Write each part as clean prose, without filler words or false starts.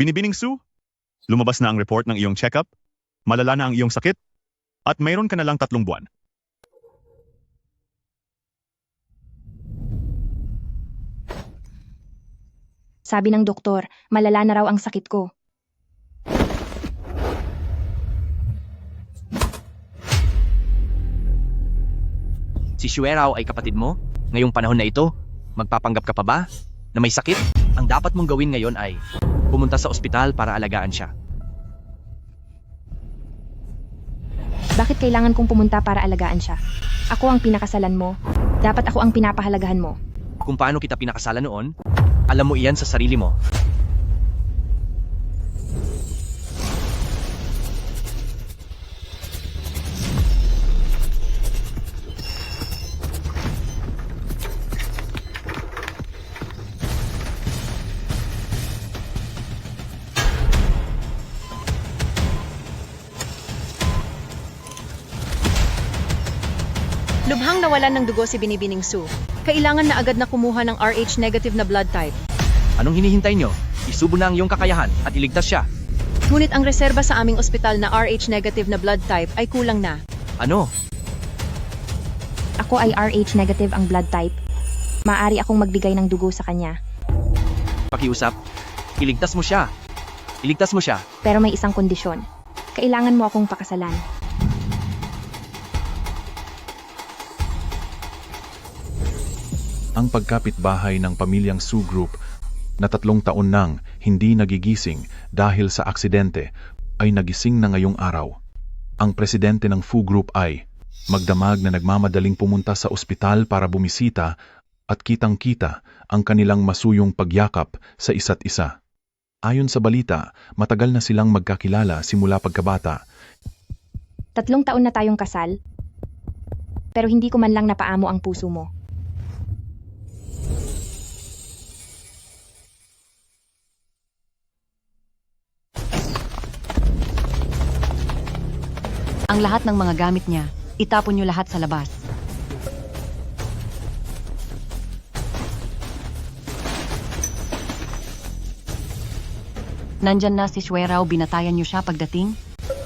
Binibining Sue, lumabas na ang report ng iyong check-up, malala na ang iyong sakit, at mayroon ka na lang 3 buwan. Sabi ng doktor, malala na raw ang sakit ko. Si Shuerao ay kapatid mo? Ngayong panahon na ito, magpapanggap ka pa ba na may sakit? Ang dapat mong gawin ngayon ay pumunta sa ospital para alagaan siya. Bakit kailangan kong pumunta para alagaan siya? Ako ang pinakasalan mo. Dapat ako ang pinapahalagahan mo. Kung paano kita pinakasala noon, alam mo iyan sa sarili mo. Lubhang nawalan ng dugo si Binibining Sue. Kailangan na agad na kumuha ng RH negative na blood type. Anong hinihintay nyo? Isubo na ang iyong kakayahan at iligtas siya. Ngunit ang reserba sa aming ospital na RH negative na blood type ay kulang na. Ano? Ako ay RH negative ang blood type. Maaari akong magbigay ng dugo sa kanya. Pakiusap. Iligtas mo siya. Iligtas mo siya. Pero may isang kondisyon. Kailangan mo akong pakasalan. Ang pagkapitbahay ng pamilyang Su Group na 3 taon nang hindi nagigising dahil sa aksidente ay nagising na ngayong araw. Ang presidente ng Fu Group ay magdamag na nagmamadaling pumunta sa ospital para bumisita at kitang-kita ang kanilang masuyong pagyakap sa isa't isa. Ayon sa balita, matagal na silang magkakilala simula pagkabata. 3 taon na tayong kasal, pero hindi ko man lang napaamo ang puso mo. Ang lahat ng mga gamit niya, itapon niyo lahat sa labas. Nandyan na si Shuerao, binatayan niyo siya pagdating?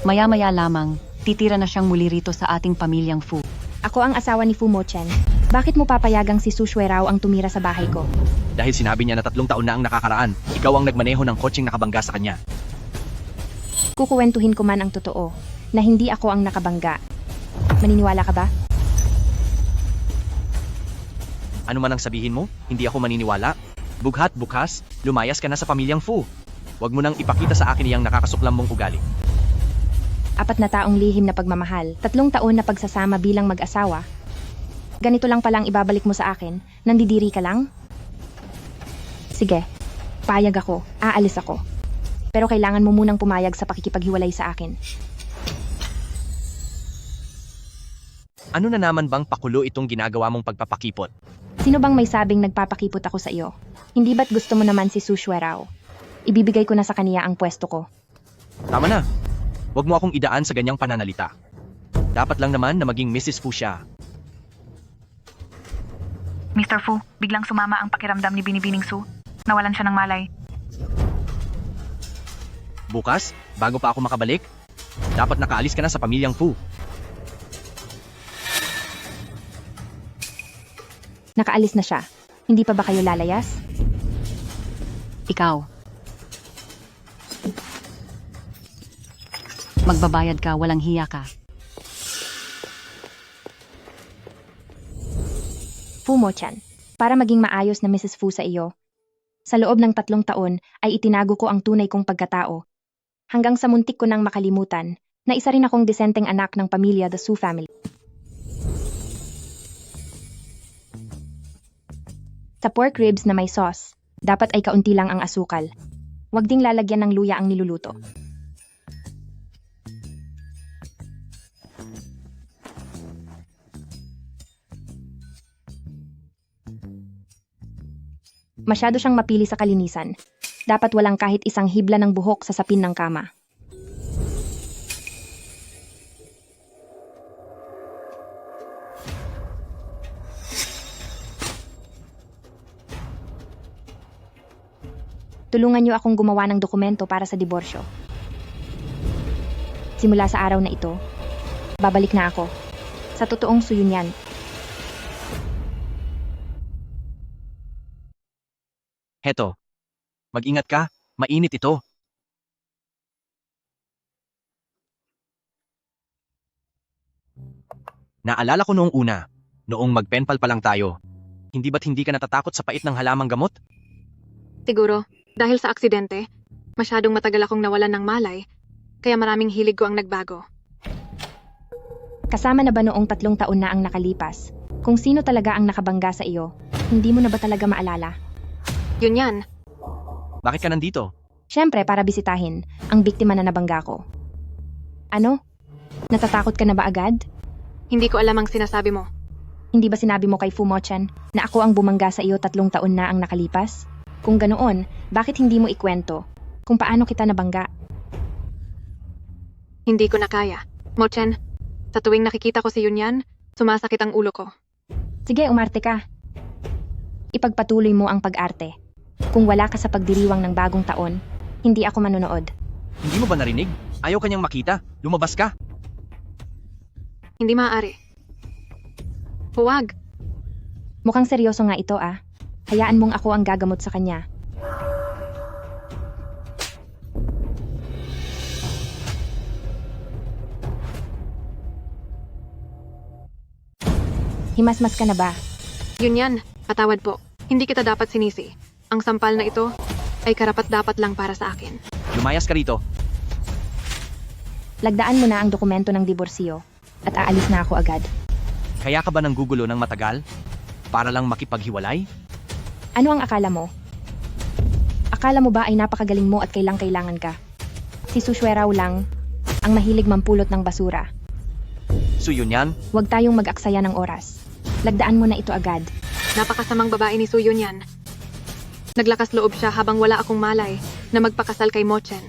Maya-maya lamang, titira na siyang muli rito sa ating pamilyang Fu. Ako ang asawa ni Fu Mochen. Bakit mo papayagang si Su Shuerao ang tumira sa bahay ko? Dahil sinabi niya na 3 taon na ang nakakaraan, ikaw ang nagmaneho ng kotseng nakabangga sa kanya. Kukuwentuhin ko man ang totoo, na hindi ako ang nakabangga. Maniniwala ka ba? Ano man ang sabihin mo, hindi ako maniniwala. Bughat bukas, lumayas ka na sa pamilyang Fu. Huwag mo nang ipakita sa akin iyang nakakasuklam mong ugali. 4 na taong lihim na pagmamahal, 3 taon na pagsasama bilang mag-asawa. Ganito lang palang ibabalik mo sa akin, nandidiri ka lang? Sige, payag ako, aalis ako. Pero kailangan mo munang pumayag sa pakikipaghiwalay sa akin. Ano na naman bang pakulo itong ginagawa mong pagpapakipot? Sino bang may sabing nagpapakipot ako sa iyo? Hindi ba't gusto mo naman si Su Shuerao? Ibibigay ko na sa kaniya ang pwesto ko. Tama na. Huwag mo akong idaan sa ganyang pananalita. Dapat lang naman na maging Mrs. Fu siya. Mr. Fu, biglang sumama ang pakiramdam ni Binibining Su. Nawalan siya ng malay. Bukas, bago pa ako makabalik, dapat nakaalis ka na sa pamilyang Fu. Nakaalis na siya. Hindi pa ba kayo lalayas? Ikaw. Magbabayad ka, walang hiya ka. Fu Mochan, para maging maayos na Mrs. Fu sa iyo, sa loob ng 3 taon ay itinago ko ang tunay kong pagkatao. Hanggang sa muntik ko nang makalimutan na isa rin akong disenteng anak ng pamilya The Su family. Sa pork ribs na may sauce, dapat ay kaunti lang ang asukal. Huwag ding lalagyan ng luya ang niluluto. Masyado siyang mapili sa kalinisan. Dapat walang kahit isang hibla ng buhok sa sapin ng kama. Tulungan niyo akong gumawa ng dokumento para sa diborsyo. Simula sa araw na ito, babalik na ako. Sa totoong Su Yunyan. Heto. Mag-ingat ka, mainit ito. Naalala ko noong una, noong magpenpal pa lang tayo. Hindi ba't hindi ka natatakot sa pait ng halamang gamot? Siguro, dahil sa aksidente, masyadong matagal akong nawalan ng malay, kaya maraming hilig ko ang nagbago. Kasama na ba noong 3 taon na ang nakalipas? Kung sino talaga ang nakabangga sa iyo, hindi mo na ba talaga maalala? Yun yan, Bakit ka nandito? Siyempre para bisitahin ang biktima na nabangga ko. Ano? Natatakot ka na ba agad? hindi ko alam ang sinasabi mo. Hindi ba sinabi mo kay Fu Mochen na ako ang bumangga sa iyo 3 taon na ang nakalipas? Kung ganoon, bakit hindi mo ikwento kung paano kita nabangga? Hindi ko na kaya. Mochen, sa tuwing nakikita ko si Yunyan, sumasakit ang ulo ko. Sige, umarte ka. Ipagpatuloy mo ang pag-arte. Kung wala ka sa pagdiriwang ng bagong taon, hindi ako manonood. Hindi mo ba narinig? Ayaw kanyang makita. Lumabas ka. Hindi maaari. Huwag. Mukhang seryoso nga ito ah. Hayaan mong ako ang gagamot sa kanya. Himasmas ka na ba? Yunyan, patawad po. Hindi kita dapat sinisi. Ang sampal na ito ay karapat-dapat lang para sa akin. Lumayas ka rito. Lagdaan mo na ang dokumento ng diborsyo at aalis na ako agad. Kaya ka ba nang gugulo ng matagal? Para lang makipaghiwalay? Ano ang akala mo? Akala mo ba ay napakagaling mo at kailangan ka? Si Sushuerao lang ang mahilig mampulot ng basura. So yun yan? Huwag tayong mag-aksaya ng oras. Lagdaan mo na ito agad. Napakasamang babae ni Su Yunyan. Naglakas loob siya habang wala akong malay na magpakasal kay Mochen.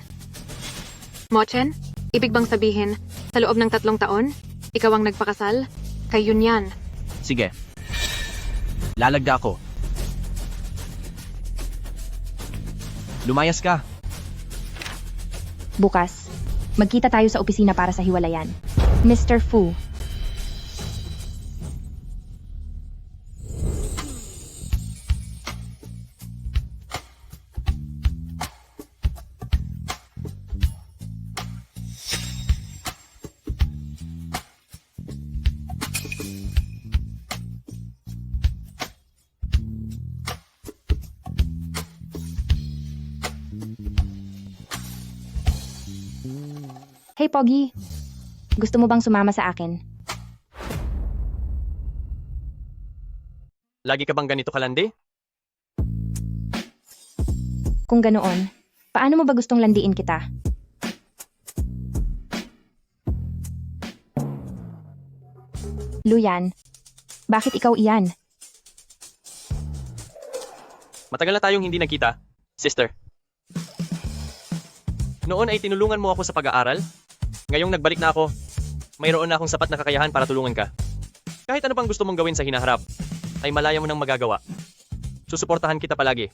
Mochen, ibig bang sabihin, sa loob ng 3 taon, ikaw ang nagpakasal kay Yunyan? Sige. Lalagda ako. Lumayas ka. Bukas, magkita tayo sa opisina para sa hiwalayan. Mr. Fu, hey Pogi, gusto mo bang sumama sa akin? Lagi ka bang ganito kalandi? Kung ganoon, paano mo ba gustong landiin kita? Luyan, bakit ikaw iyan? Matagal na tayong hindi nagkita, sister. Noon ay tinulungan mo ako sa pag-aaral. Ngayong nagbalik na ako, mayroon na akong sapat na kakayahan para tulungan ka. Kahit ano pang gusto mong gawin sa hinaharap, ay malaya mo nang magagawa. Susuportahan kita palagi.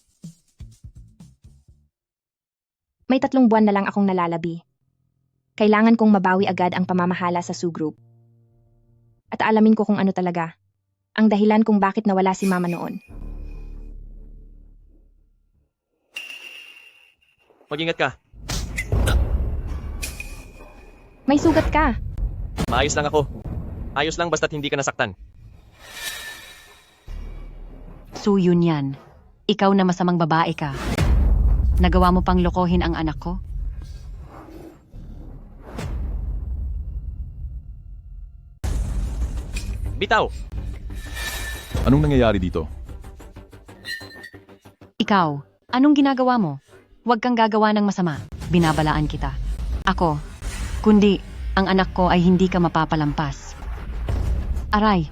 May 3 buwan na lang akong nalalabi. Kailangan kong mabawi agad ang pamamahala sa Su Group. At alamin ko kung ano talaga ang dahilan kung bakit nawala si Mama noon. Mag-ingat ka. May sugat ka. Maayos lang ako. Ayos lang basta't hindi ka nasaktan. Su Yunyan, ikaw na masamang babae ka. Nagawa mo pang lokohin ang anak ko? Bitaw! Anong nangyayari dito? Ikaw, anong ginagawa mo? Huwag kang gagawa ng masama. Binabalaan kita. Ako, kundi ang anak ko ay hindi ka mapapalampas. Aray,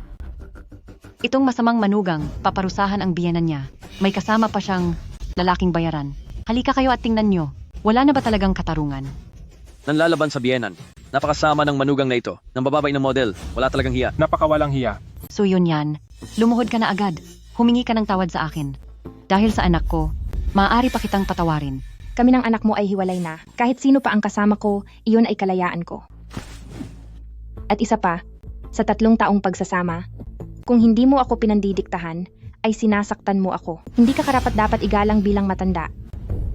itong masamang manugang, paparusahan ang biyenan niya. May kasama pa siyang lalaking bayaran. Halika kayo at tingnan nyo. Wala na ba talagang katarungan? Nanlalaban sa biyenan. Napakasama ng manugang na ito. Ng bababay na model. Wala talagang hiya. Napakawalang hiya. So yun yan, lumuhod ka na agad. Humingi ka ng tawad sa akin. Dahil sa anak ko, Maaari pa kitang patawarin. Kami ng anak mo ay hiwalay na. Kahit sino pa ang kasama ko, iyon ay kalayaan ko. At isa pa, sa 3 taong pagsasama, kung hindi mo ako pinandidiktahan, ay sinasaktan mo ako. Hindi ka karapat-dapat igalang bilang matanda.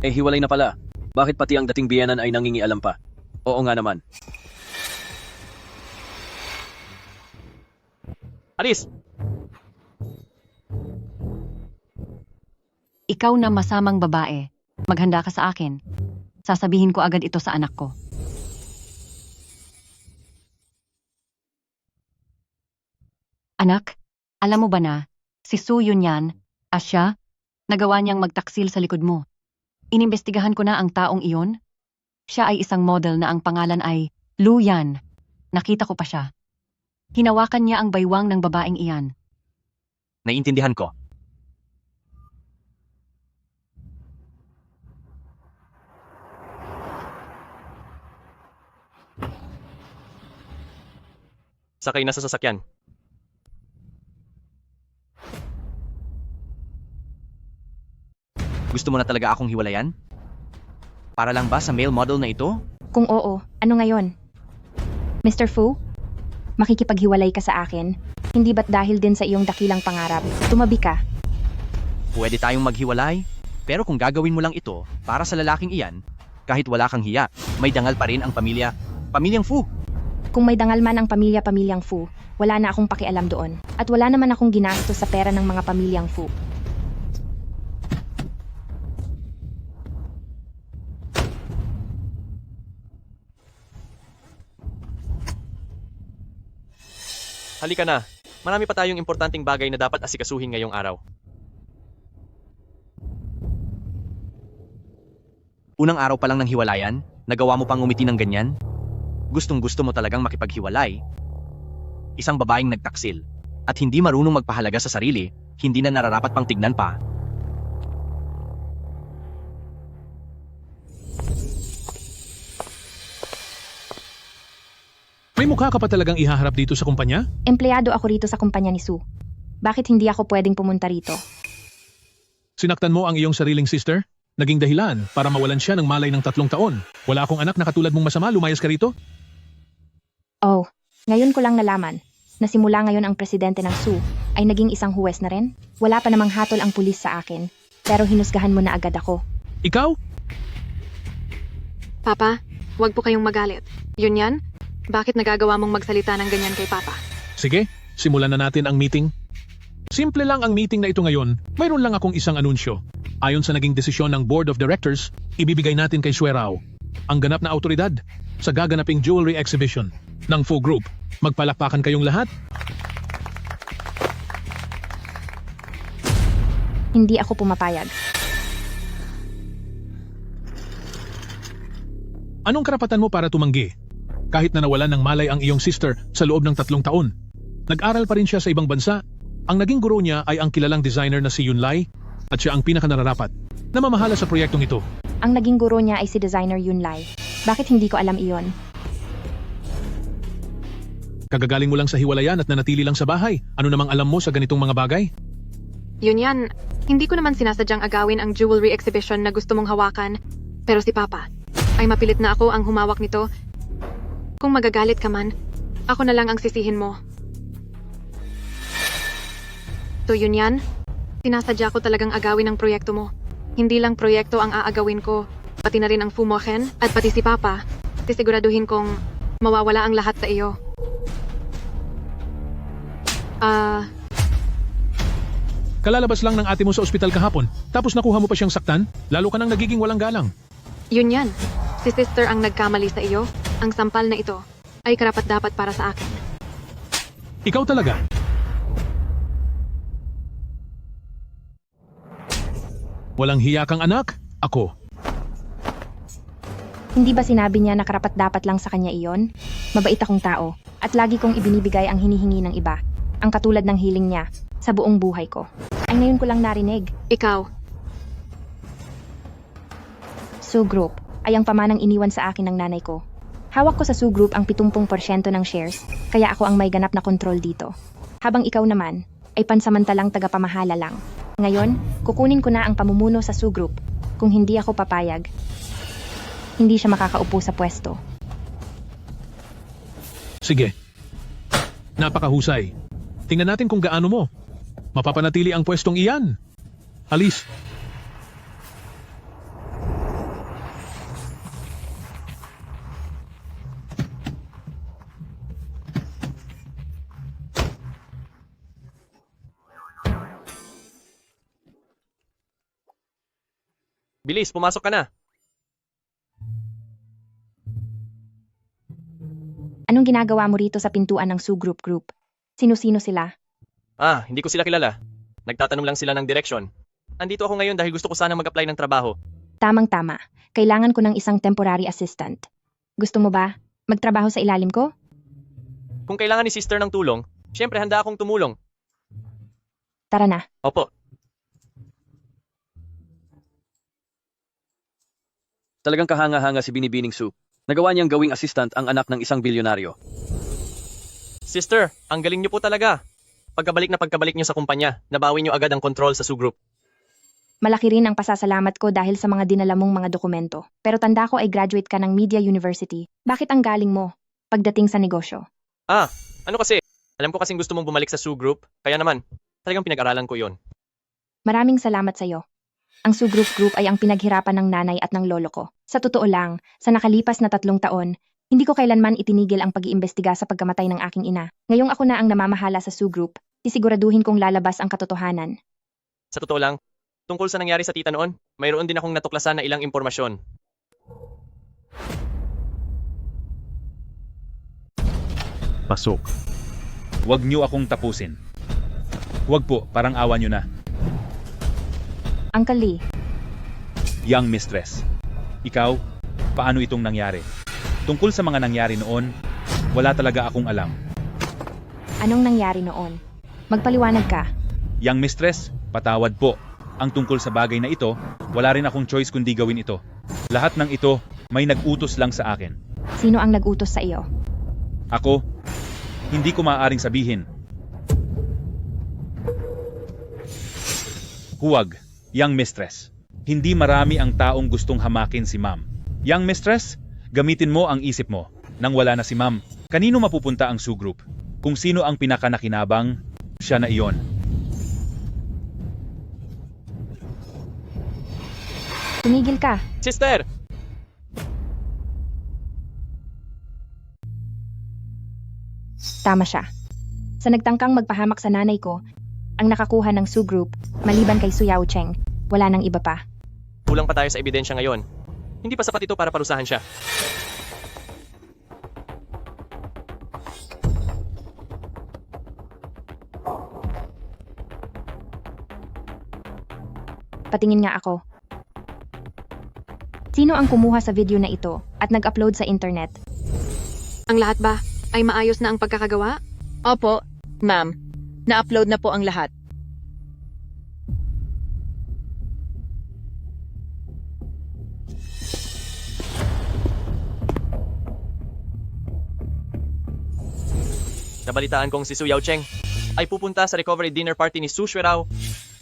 Eh hiwalay na pala. Bakit pati ang dating biyenan ay nangingialam pa? Oo nga naman. Alis! Ikaw na masamang babae. Maghanda ka sa akin. Sasabihin ko agad ito sa anak ko. Anak, alam mo ba na, si Su Yunyan, asya, nagawa niyang magtaksil sa likod mo. Inimbestigahan ko na ang taong iyon. Siya ay isang model na ang pangalan ay Lu Yan. Nakita ko pa siya. Hinawakan niya ang baywang ng babaeng iyan. Naiintindihan ko. Sakay na sa sasakyan. Gusto mo na talaga akong hiwalayan? Para lang ba sa male model na ito? Kung oo, ano ngayon? Mr. Fu, makikipaghiwalay ka sa akin? Hindi ba't dahil din sa iyong dakilang pangarap? Tumabi ka. Pwede tayong maghiwalay, pero kung gagawin mo lang ito para sa lalaking iyan, kahit wala kang hiya, may dangal pa rin ang pamilyang Fu. Kung may dangal man ang pamilyang Fu, wala na akong pakialam doon. At wala naman akong ginastos sa pera ng mga pamilyang Fu. Halika na. Marami pa tayong importanteng bagay na dapat asikasuhin ngayong araw. Unang araw pa lang ng hiwalayan, nagawa mo pang umiti ng ganyan? Gustong-gusto mo talagang makipaghiwalay? Isang babaeng nagtaksil at hindi marunong magpahalaga sa sarili, hindi na nararapat pang tignan pa. May mukha ka pa talagang ihaharap dito sa kumpanya? Empleyado ako rito sa kumpanya ni Su. Bakit hindi ako pwedeng pumunta rito? Sinaktan mo ang iyong sariling sister? Naging dahilan para mawalan siya ng malay ng 3 taon. Wala akong anak na katulad mong masama, lumayas ka rito? Oh, ngayon ko lang nalaman na simula ngayon ang presidente ng Su ay naging isang huwes na rin. Wala pa namang hatol ang pulis sa akin, pero hinusgahan mo na agad ako. Ikaw? Papa, wag po kayong magalit. Yun yan? Bakit nagagawa mong magsalita ng ganyan kay Papa? Sige, simulan na natin ang meeting. Simple lang ang meeting na ito ngayon. Mayroon lang akong isang anunsyo. Ayon sa naging desisyon ng Board of Directors, ibibigay natin kay Suerao ang ganap na autoridad sa gaganaping jewelry exhibition ng Fu Group. Magpalakpakan kayong lahat. Hindi ako pumapayag. Anong karapatan mo para tumanggi? Kahit na nawalan ng malay ang iyong sister sa loob ng 3 taon. Nag-aral pa rin siya sa ibang bansa. Ang naging guro niya ay ang kilalang designer na si Yun Lai at siya ang pinakanararapat na mamahala sa proyektong ito. Ang naging guro niya ay si designer Yun Lai. Bakit hindi ko alam iyon? Kagagaling mo lang sa hiwalayan at nanatili lang sa bahay. Ano namang alam mo sa ganitong mga bagay? Yun yan. Hindi ko naman sinasadyang agawin ang jewelry exhibition na gusto mong hawakan. Pero si Papa, ay mapilit na ako ang humawak nito. Kung magagalit ka man, ako na lang ang sisihin mo. So yun yan, sinasadya ko talagang agawin ang proyekto mo. Hindi lang proyekto ang aagawin ko, pati na rin ang Fumoken at pati si Papa. Sisiguraduhin kong mawawala ang lahat sa iyo. Kalalabas lang ng ate mo sa ospital kahapon, tapos nakuha mo pa siyang saktan, lalo ka nang nagiging walang galang. Yun yan, si sister ang nagkamali sa iyo. Ang sampal na ito ay karapat-dapat para sa akin. Ikaw talaga. Walang hiya kang anak? Ako. Hindi ba sinabi niya na karapat-dapat lang sa kanya iyon? Mabait akong tao, at lagi kong ibinibigay ang hinihingi ng iba. Ang katulad ng hiling niya, sa buong buhay ko. Ay ngayon ko lang narinig. Ikaw, Su Group ay ang pamanang iniwan sa akin ng nanay ko. Hawak ko sa Su Group ang 70% ng shares, kaya ako ang may ganap na kontrol dito. Habang ikaw naman, ay pansamantalang tagapamahala lang. Ngayon, kukunin ko na ang pamumuno sa Su Group. Kung hindi ako papayag, hindi siya makakaupo sa pwesto. Sige. Napakahusay. Tingnan natin kung gaano mo mapapanatili ang pwestong iyan. Alis. Bilis, pumasok ka na. Anong ginagawa mo rito sa pintuan ng Su Group? Sino-sino sila? Hindi ko sila kilala. Nagtatanong lang sila ng direksyon. Andito ako ngayon dahil gusto ko sana mag-apply ng trabaho. Tamang-tama. Kailangan ko ng isang temporary assistant. Gusto mo ba magtrabaho sa ilalim ko? Kung kailangan ni sister ng tulong, syempre handa akong tumulong. Tara na. Opo. Talagang kahanga-hanga si Binibining Su. Nagawa niyang gawing assistant ang anak ng isang bilyonaryo. Sister, ang galing niyo po talaga. Pagkabalik niyo sa kumpanya, nabawi niyo agad ang control sa Su Group. Malaki rin ang pasasalamat ko dahil sa mga dinala mong mga dokumento. Pero tanda ko ay graduate ka ng Media University. Bakit ang galing mo pagdating sa negosyo? Ano kasi? Alam ko kasing gusto mong bumalik sa Su Group, kaya naman, talagang pinag-aralan ko yon. Maraming salamat sa'yo. Ang Su Group ay ang pinaghirapan ng nanay at ng lolo ko. Sa totoo lang, sa nakalipas na 3 taon, hindi ko kailanman itinigil ang pag-iimbestiga sa pagkamatay ng aking ina. Ngayong ako na ang namamahala sa Su Group, sisiguraduhin kong lalabas ang katotohanan. Sa totoo lang, tungkol sa nangyari sa tita noon, mayroon din akong natuklasan na ilang impormasyon. Pasok. Huwag niyo akong tapusin. Huwag po, parang awa niyo na. Uncle Lee, Young mistress. Ikaw, paano itong nangyari? Tungkol sa mga nangyari noon, wala talaga akong alam. anong nangyari noon? Magpaliwanag ka. Young mistress, patawad po. Ang tungkol sa bagay na ito, wala rin akong choice kundi gawin ito. Lahat ng ito, may nag-utos lang sa akin. Sino ang nag-utos sa iyo? Ako, hindi ko maaaring sabihin. Huwag, young mistress. Hindi marami ang taong gustong hamakin si ma'am. Young mistress, gamitin mo ang isip mo. Nang wala na si ma'am, kanino mapupunta ang Su Group? Kung sino ang pinakanakinabang, siya na iyon. Tumigil ka. Sister! Tama siya. Sa nagtangkang magpahamak sa nanay ko, ang nakakuha ng Su Group, maliban kay Su Yaocheng, wala nang iba pa. Kulang pa tayo sa ebidensya ngayon. Hindi pa sapat ito para parusahan siya. Patingin nga ako. Sino ang kumuha sa video na ito at nag-upload sa internet? Ang lahat ba ay maayos na ang pagkakagawa? Opo, ma'am. Na-upload na po ang lahat. Nabalitaan kong si Su Yaocheng ay pupunta sa recovery dinner party ni Su Xuerao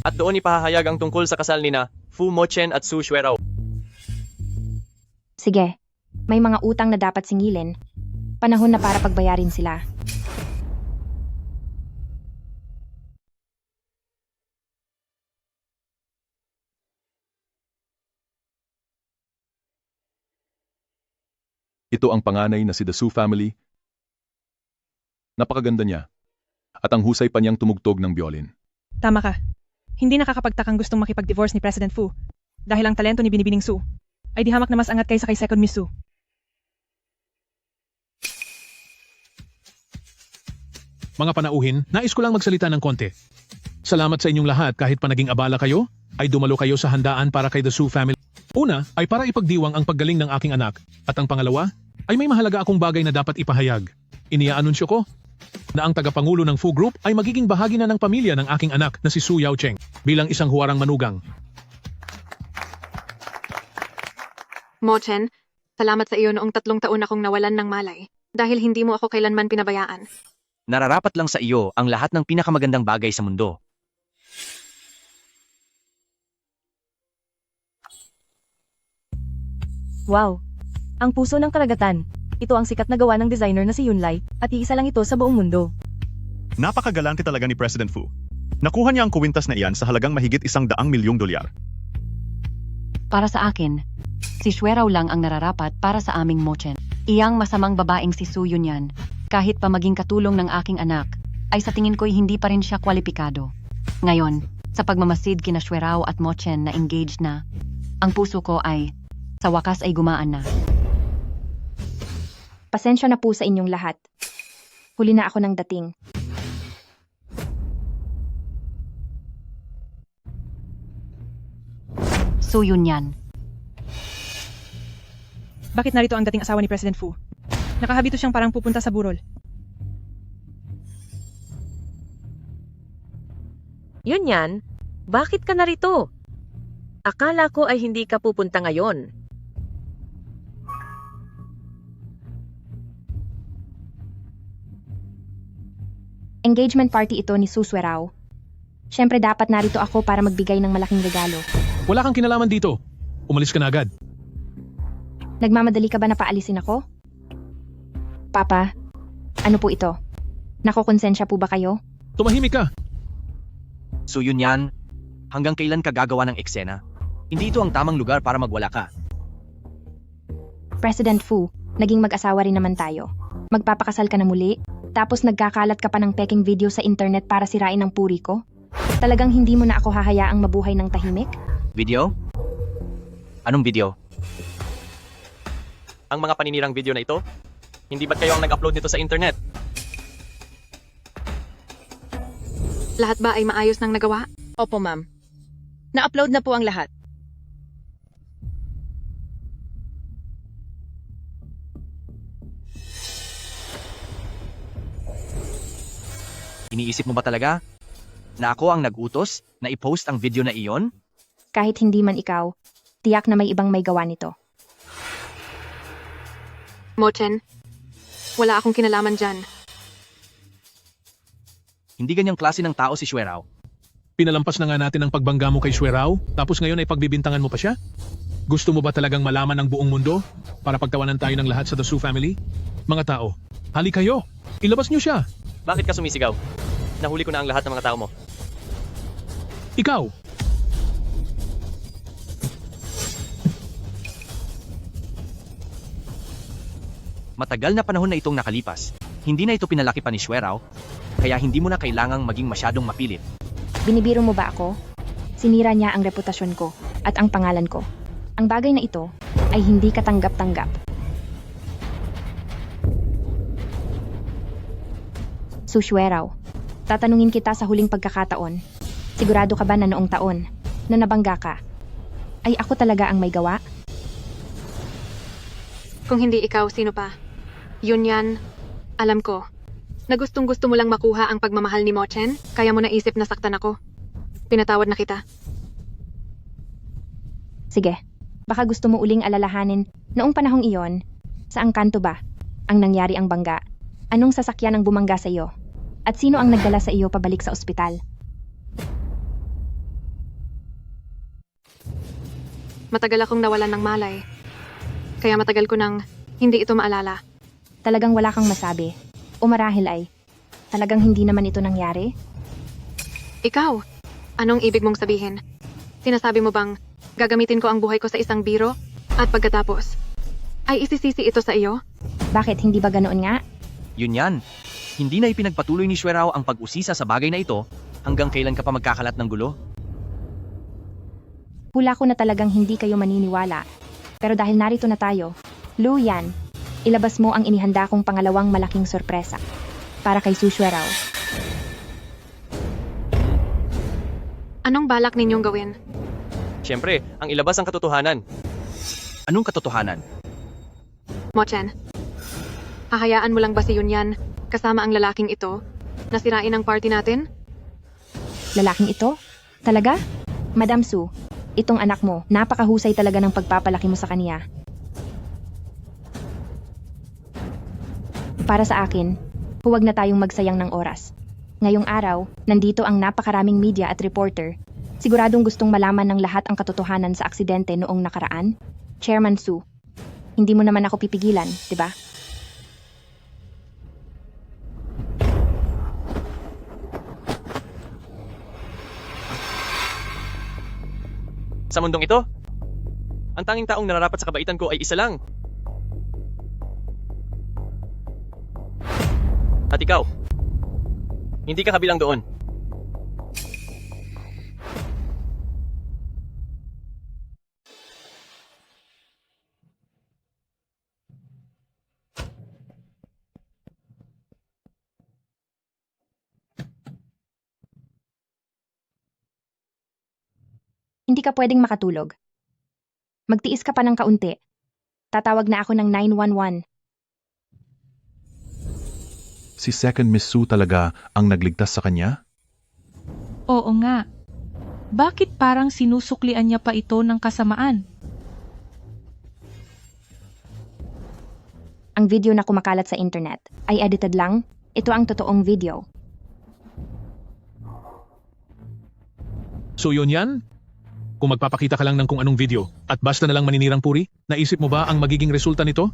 at doon ipahahayag ang tungkol sa kasal nina Fu Mochen at Su Xuerao. Sige, may mga utang na dapat singilin. Panahon na para pagbayarin sila. Ito ang panganay na si The Su family. Napakaganda niya. At ang husay pa niyang tumugtog ng biolin. Tama ka. Hindi nakakapagtakang gustong makipag-divorce ni President Fu dahil ang talento ni Binibining Su ay di hamak na mas angat kaysa kay Second Miss Su. Mga panauhin, nais ko lang magsalita ng konti. Salamat sa inyong lahat kahit pa naging abala kayo, ay dumalo kayo sa handaan para kay The Su family. Una, ay para ipagdiwang ang paggaling ng aking anak. At ang pangalawa, ay may mahalaga akong bagay na dapat ipahayag. Iniaanunsyo ko na ang tagapangulo ng Fu Group ay magiging bahagi na ng pamilya ng aking anak na si Su Yaocheng bilang isang huwarang manugang. Mochen, salamat sa iyo noong 3 taon akong nawalan ng malay dahil hindi mo ako kailanman pinabayaan. Nararapat lang sa iyo ang lahat ng pinakamagandang bagay sa mundo. Wow! Ang puso ng karagatan. Ito ang sikat na gawa ng designer na si Yunlai at iisa lang ito sa buong mundo. Napakagalante talaga ni President Fu. Nakuha niya ang kuwintas na iyan sa halagang mahigit $100 milyong. Para sa akin, si Xuerao lang ang nararapat para sa aming Mochen. Iyang masamang babaeng si Su Yunyan, kahit pa maging katulong ng aking anak, ay sa tingin ko'y hindi pa rin siya kwalipikado. Ngayon, sa pagmamasid kina Xuerao at Mochen na engaged na, ang puso ko ay, sa wakas ay gumaan na. Pasensya na po sa inyong lahat. Huli na ako ng dating. Su Yunyan. Bakit narito ang dating asawa ni President Fu? Nakahabito siyang parang pupunta sa burol. Yunyan, bakit ka narito? Akala ko ay hindi ka pupunta ngayon. Engagement party ito ni Su Xuerao. Siyempre dapat narito ako para magbigay ng malaking regalo. Wala kang kinalaman dito. Umalis ka na agad. Nagmamadali ka ba na paalisin ako? Papa, ano po ito? Nakokonsensya po ba kayo? Tumahimik ka. So yun yan, hanggang kailan ka gagawa ng eksena? Hindi ito ang tamang lugar para magwala ka. President Fu, naging mag-asawa rin naman tayo. Magpapakasal ka na muli, tapos nagkakalat ka pa ng peking video sa internet para sirain ang puri ko? Talagang hindi mo na ako hahayaang mabuhay ng tahimik? Video? Anong video? Ang mga paninirang video na ito? Hindi ba't kayo ang nag-upload nito sa internet? Lahat ba ay maayos nang nagawa? Opo, ma'am. Na-upload na po ang lahat. Iniisip mo ba talaga na ako ang nag-utos na i-post ang video na iyon? Kahit hindi man ikaw, tiyak na may ibang may gawa nito. Mochen, wala akong kinalaman dyan. Hindi ganyang klase ng tao si Xuerao. Pinalampas na nga natin ang pagbangga mo kay Xuerao, tapos ngayon ay pagbibintangan mo pa siya? Gusto mo ba talagang malaman ang buong mundo para pagtawanan tayo ng lahat sa The Su family? Mga tao, hali kayo! Ilabas niyo siya! Bakit ka sumisigaw? Nahuli ko na ang lahat ng mga tao mo. Ikaw! Matagal na panahon na itong nakalipas. Hindi na ito pinalaki pa ni Xuerao, kaya hindi mo na kailangang maging masyadong mapilit. Binibiro mo ba ako? Sinira niya ang reputasyon ko at ang pangalan ko. Ang bagay na ito ay hindi katanggap-tanggap. Su Xuerao, tatanungin kita sa huling pagkakataon. Sigurado ka ba na noong taon na nabangga ka, ay ako talaga ang may gawa? Kung hindi ikaw, sino pa? Yun yan, alam ko. Na gustong-gusto mo lang makuha ang pagmamahal ni Mochen, kaya mo naisip na saktan ako. Pinatawad na kita. Sige, baka gusto mo uling alalahanin noong panahong iyon, saang kanto ba ang nangyari ang bangga? Anong sasakyan ang bumangga sa iyo? At sino ang nagdala sa iyo pabalik sa ospital? Matagal akong nawalan ng malay. Kaya matagal ko nang hindi ito maalala. Talagang wala kang masabi. O marahil ay, talagang hindi naman ito nangyari? Ikaw, anong ibig mong sabihin? Sinasabi mo bang gagamitin ko ang buhay ko sa isang biro at pagkatapos ay isisisi ito sa iyo? Bakit hindi ba ganoon nga? Yun yan. Hindi na ipinagpatuloy ni Xuerao ang pag-usisa sa bagay na ito hanggang kailan ka pa magkakalat ng gulo? Hula ko na talagang hindi kayo maniniwala. Pero dahil narito na tayo, Lu Yan, ilabas mo ang inihanda kong pangalawang malaking sorpresa para kay Su Xuerao. Anong balak ninyong gawin? Siyempre, ang ilabas ang katotohanan. Anong katotohanan? Mochen, hahayaan mo lang ba si Yunyan kasama ang lalaking ito na sirain ang party natin? Lalaking ito? Talaga? Madam Su, itong anak mo, napakahusay talaga ng pagpapalaki mo sa kaniya. Para sa akin, huwag na tayong magsayang ng oras. Ngayong araw, nandito ang napakaraming media at reporter. Siguradong gustong malaman ng lahat ang katotohanan sa aksidente noong nakaraan. Chairman Su, Hindi mo naman ako pipigilan, di ba? Sa mundong ito, ang tanging taong nararapat sa kabaitan ko ay isa lang. At ikaw, hindi ka kabilang doon. Hindi ka pwedeng makatulog. Magtiis ka pa ng kaunti. Tatawag na ako ng 911. Si Second Miss Sue talaga ang nagligtas sa kanya? Oo nga. Bakit parang sinusuklian niya pa ito ng kasamaan? Ang video na kumakalat sa internet ay edited lang. Ito ang totoong video. So yun yan? Kung magpapakita ka lang ng kung anong video at basta na lang maninirang puri, naisip mo ba ang magiging resulta nito?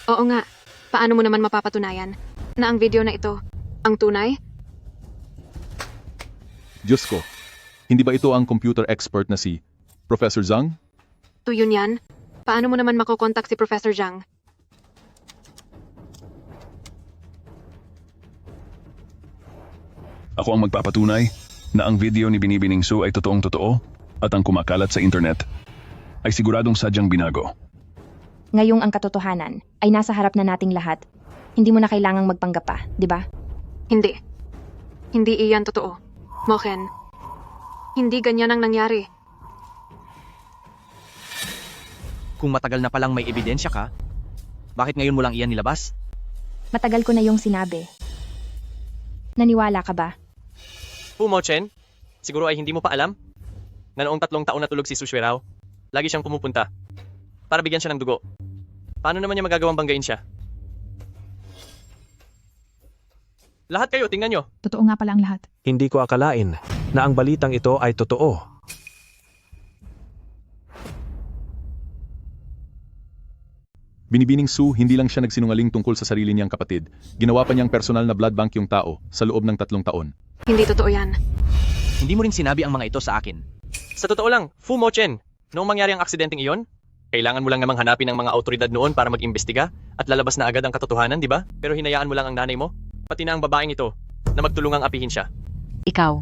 Oo nga. Paano mo naman mapapatunayan na ang video na ito ang tunay? Diyos ko, hindi ba ito ang computer expert na si Professor Zhang? Yun yan. Paano mo naman makokontak si Professor Zhang? Ako ang magpapatunay na ang video ni Binibining Sue ay totoong totoo at ang kumakalat sa internet ay siguradong sadyang binago. Ngayong ang katotohanan ay nasa harap na nating lahat. Hindi mo na kailangang magpanggap pa, di ba? Hindi. Hindi iyan totoo. Mochen, hindi ganyan ang nangyari. Kung matagal na palang may ebidensya ka, bakit ngayon mo lang iyan nilabas? Matagal ko na yung sinabi. Naniwala ka ba? Fu Mochen, siguro ay hindi mo pa alam na noong 3 taon natulog si Su Xuerao, lagi siyang pumupunta para bigyan siya ng dugo. Paano naman niya magagawang banggain siya? Lahat kayo, tingnan nyo. Totoo nga pala ang lahat. Hindi ko akalain na ang balitang ito ay totoo. Binibining Sue, hindi lang siya nagsinungaling tungkol sa sarili niyang kapatid. Ginawa pa niyang personal na blood bank yung tao sa loob ng 3 taon. Hindi totoo yan. Hindi mo rin sinabi ang mga ito sa akin. Sa totoo lang, Fu Mochen, noong mangyari ang aksidenteng iyon, kailangan mo lang namang hanapin ang mga autoridad noon para mag-imbestiga at lalabas na agad ang katotohanan, di ba? Pero hinayaan mo lang ang nanay mo, pati na ang babaeng ito, na magtulungang apihin siya. Ikaw,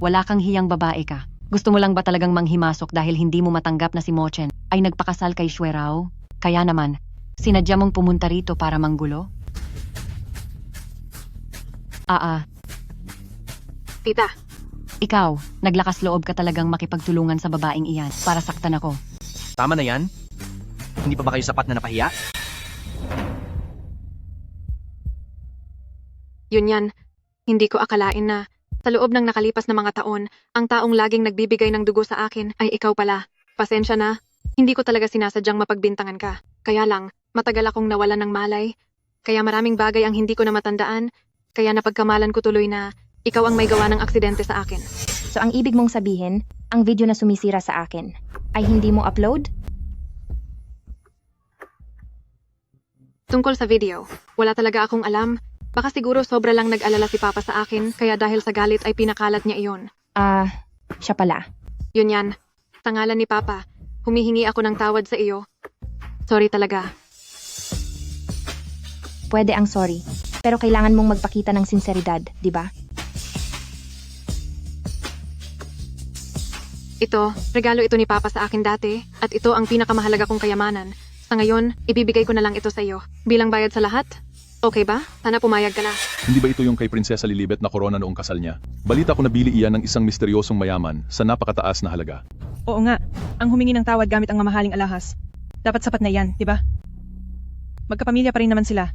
wala kang hiyang babae ka. Gusto mo lang ba talagang manghimasok dahil hindi mo matanggap na si Mochen ay nagpakasal kay Xuerao? Kaya naman, sinadya mong pumunta rito para manggulo? Tita, Ikaw, naglakas loob ka talagang makipagtulungan sa babaeng iyan para saktan ako. Tama na yan? Hindi pa ba kayo sapat na napahiya? yun yan. Hindi ko akalain na sa loob ng nakalipas na mga taon, ang taong laging nagbibigay ng dugo sa akin ay ikaw pala. Pasensya na, hindi ko talaga sinasadyang mapagbintangan ka. Kaya lang, matagal akong nawalan ng malay. Kaya maraming bagay ang hindi ko na matandaan. Kaya napagkamalan ko tuloy na ikaw ang may gawa ng aksidente sa akin. So ang ibig mong sabihin, ang video na sumisira sa akin ay hindi mo upload? Tungkol sa video, wala talaga akong alam. Baka siguro sobra lang nag-alala si Papa sa akin, kaya dahil sa galit ay pinakalat niya iyon. Siya pala. Yun yan. Sa ngalan ni Papa, humihingi ako ng tawad sa iyo. Sorry talaga. Pwede ang sorry. Pero kailangan mong magpakita ng sinseridad, di ba? Ito, regalo ito ni Papa sa akin dati, at ito ang pinakamahalaga kong kayamanan. Sa ngayon, ibibigay ko na lang ito sa iyo. Bilang bayad sa lahat? Okay ba? Sana pumayag ka na. Hindi ba ito yung kay Prinsesa Lilibet na korona noong kasal niya? Balita ko nabili iyan ng isang misteryosong mayaman sa napakataas na halaga. Oo nga, ang humingi ng tawad gamit ang mamahaling alahas. Dapat sapat na yan, di ba? Magkapamilya pa rin naman sila.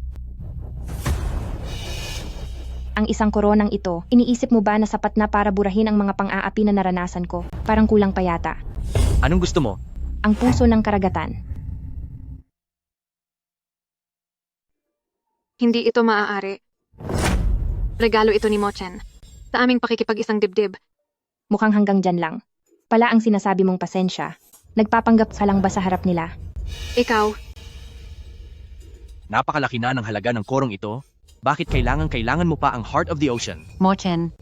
Ang isang koronang ito, iniisip mo ba na sapat na para burahin ang mga pang-aapi na naranasan ko? Parang kulang pa yata. Anong gusto mo? Ang puso ng karagatan. Hindi ito maaari. Regalo ito ni Mochen. Sa aming pakikipag-isang dibdib. Mukhang hanggang dyan lang. Pala ang sinasabi mong pasensya. Nagpapanggap ka lang ba sa harap nila? Ikaw, Napakalaki na ng halaga ng korong ito. Bakit kailangan mo pa ang Heart of the Ocean? Mochen,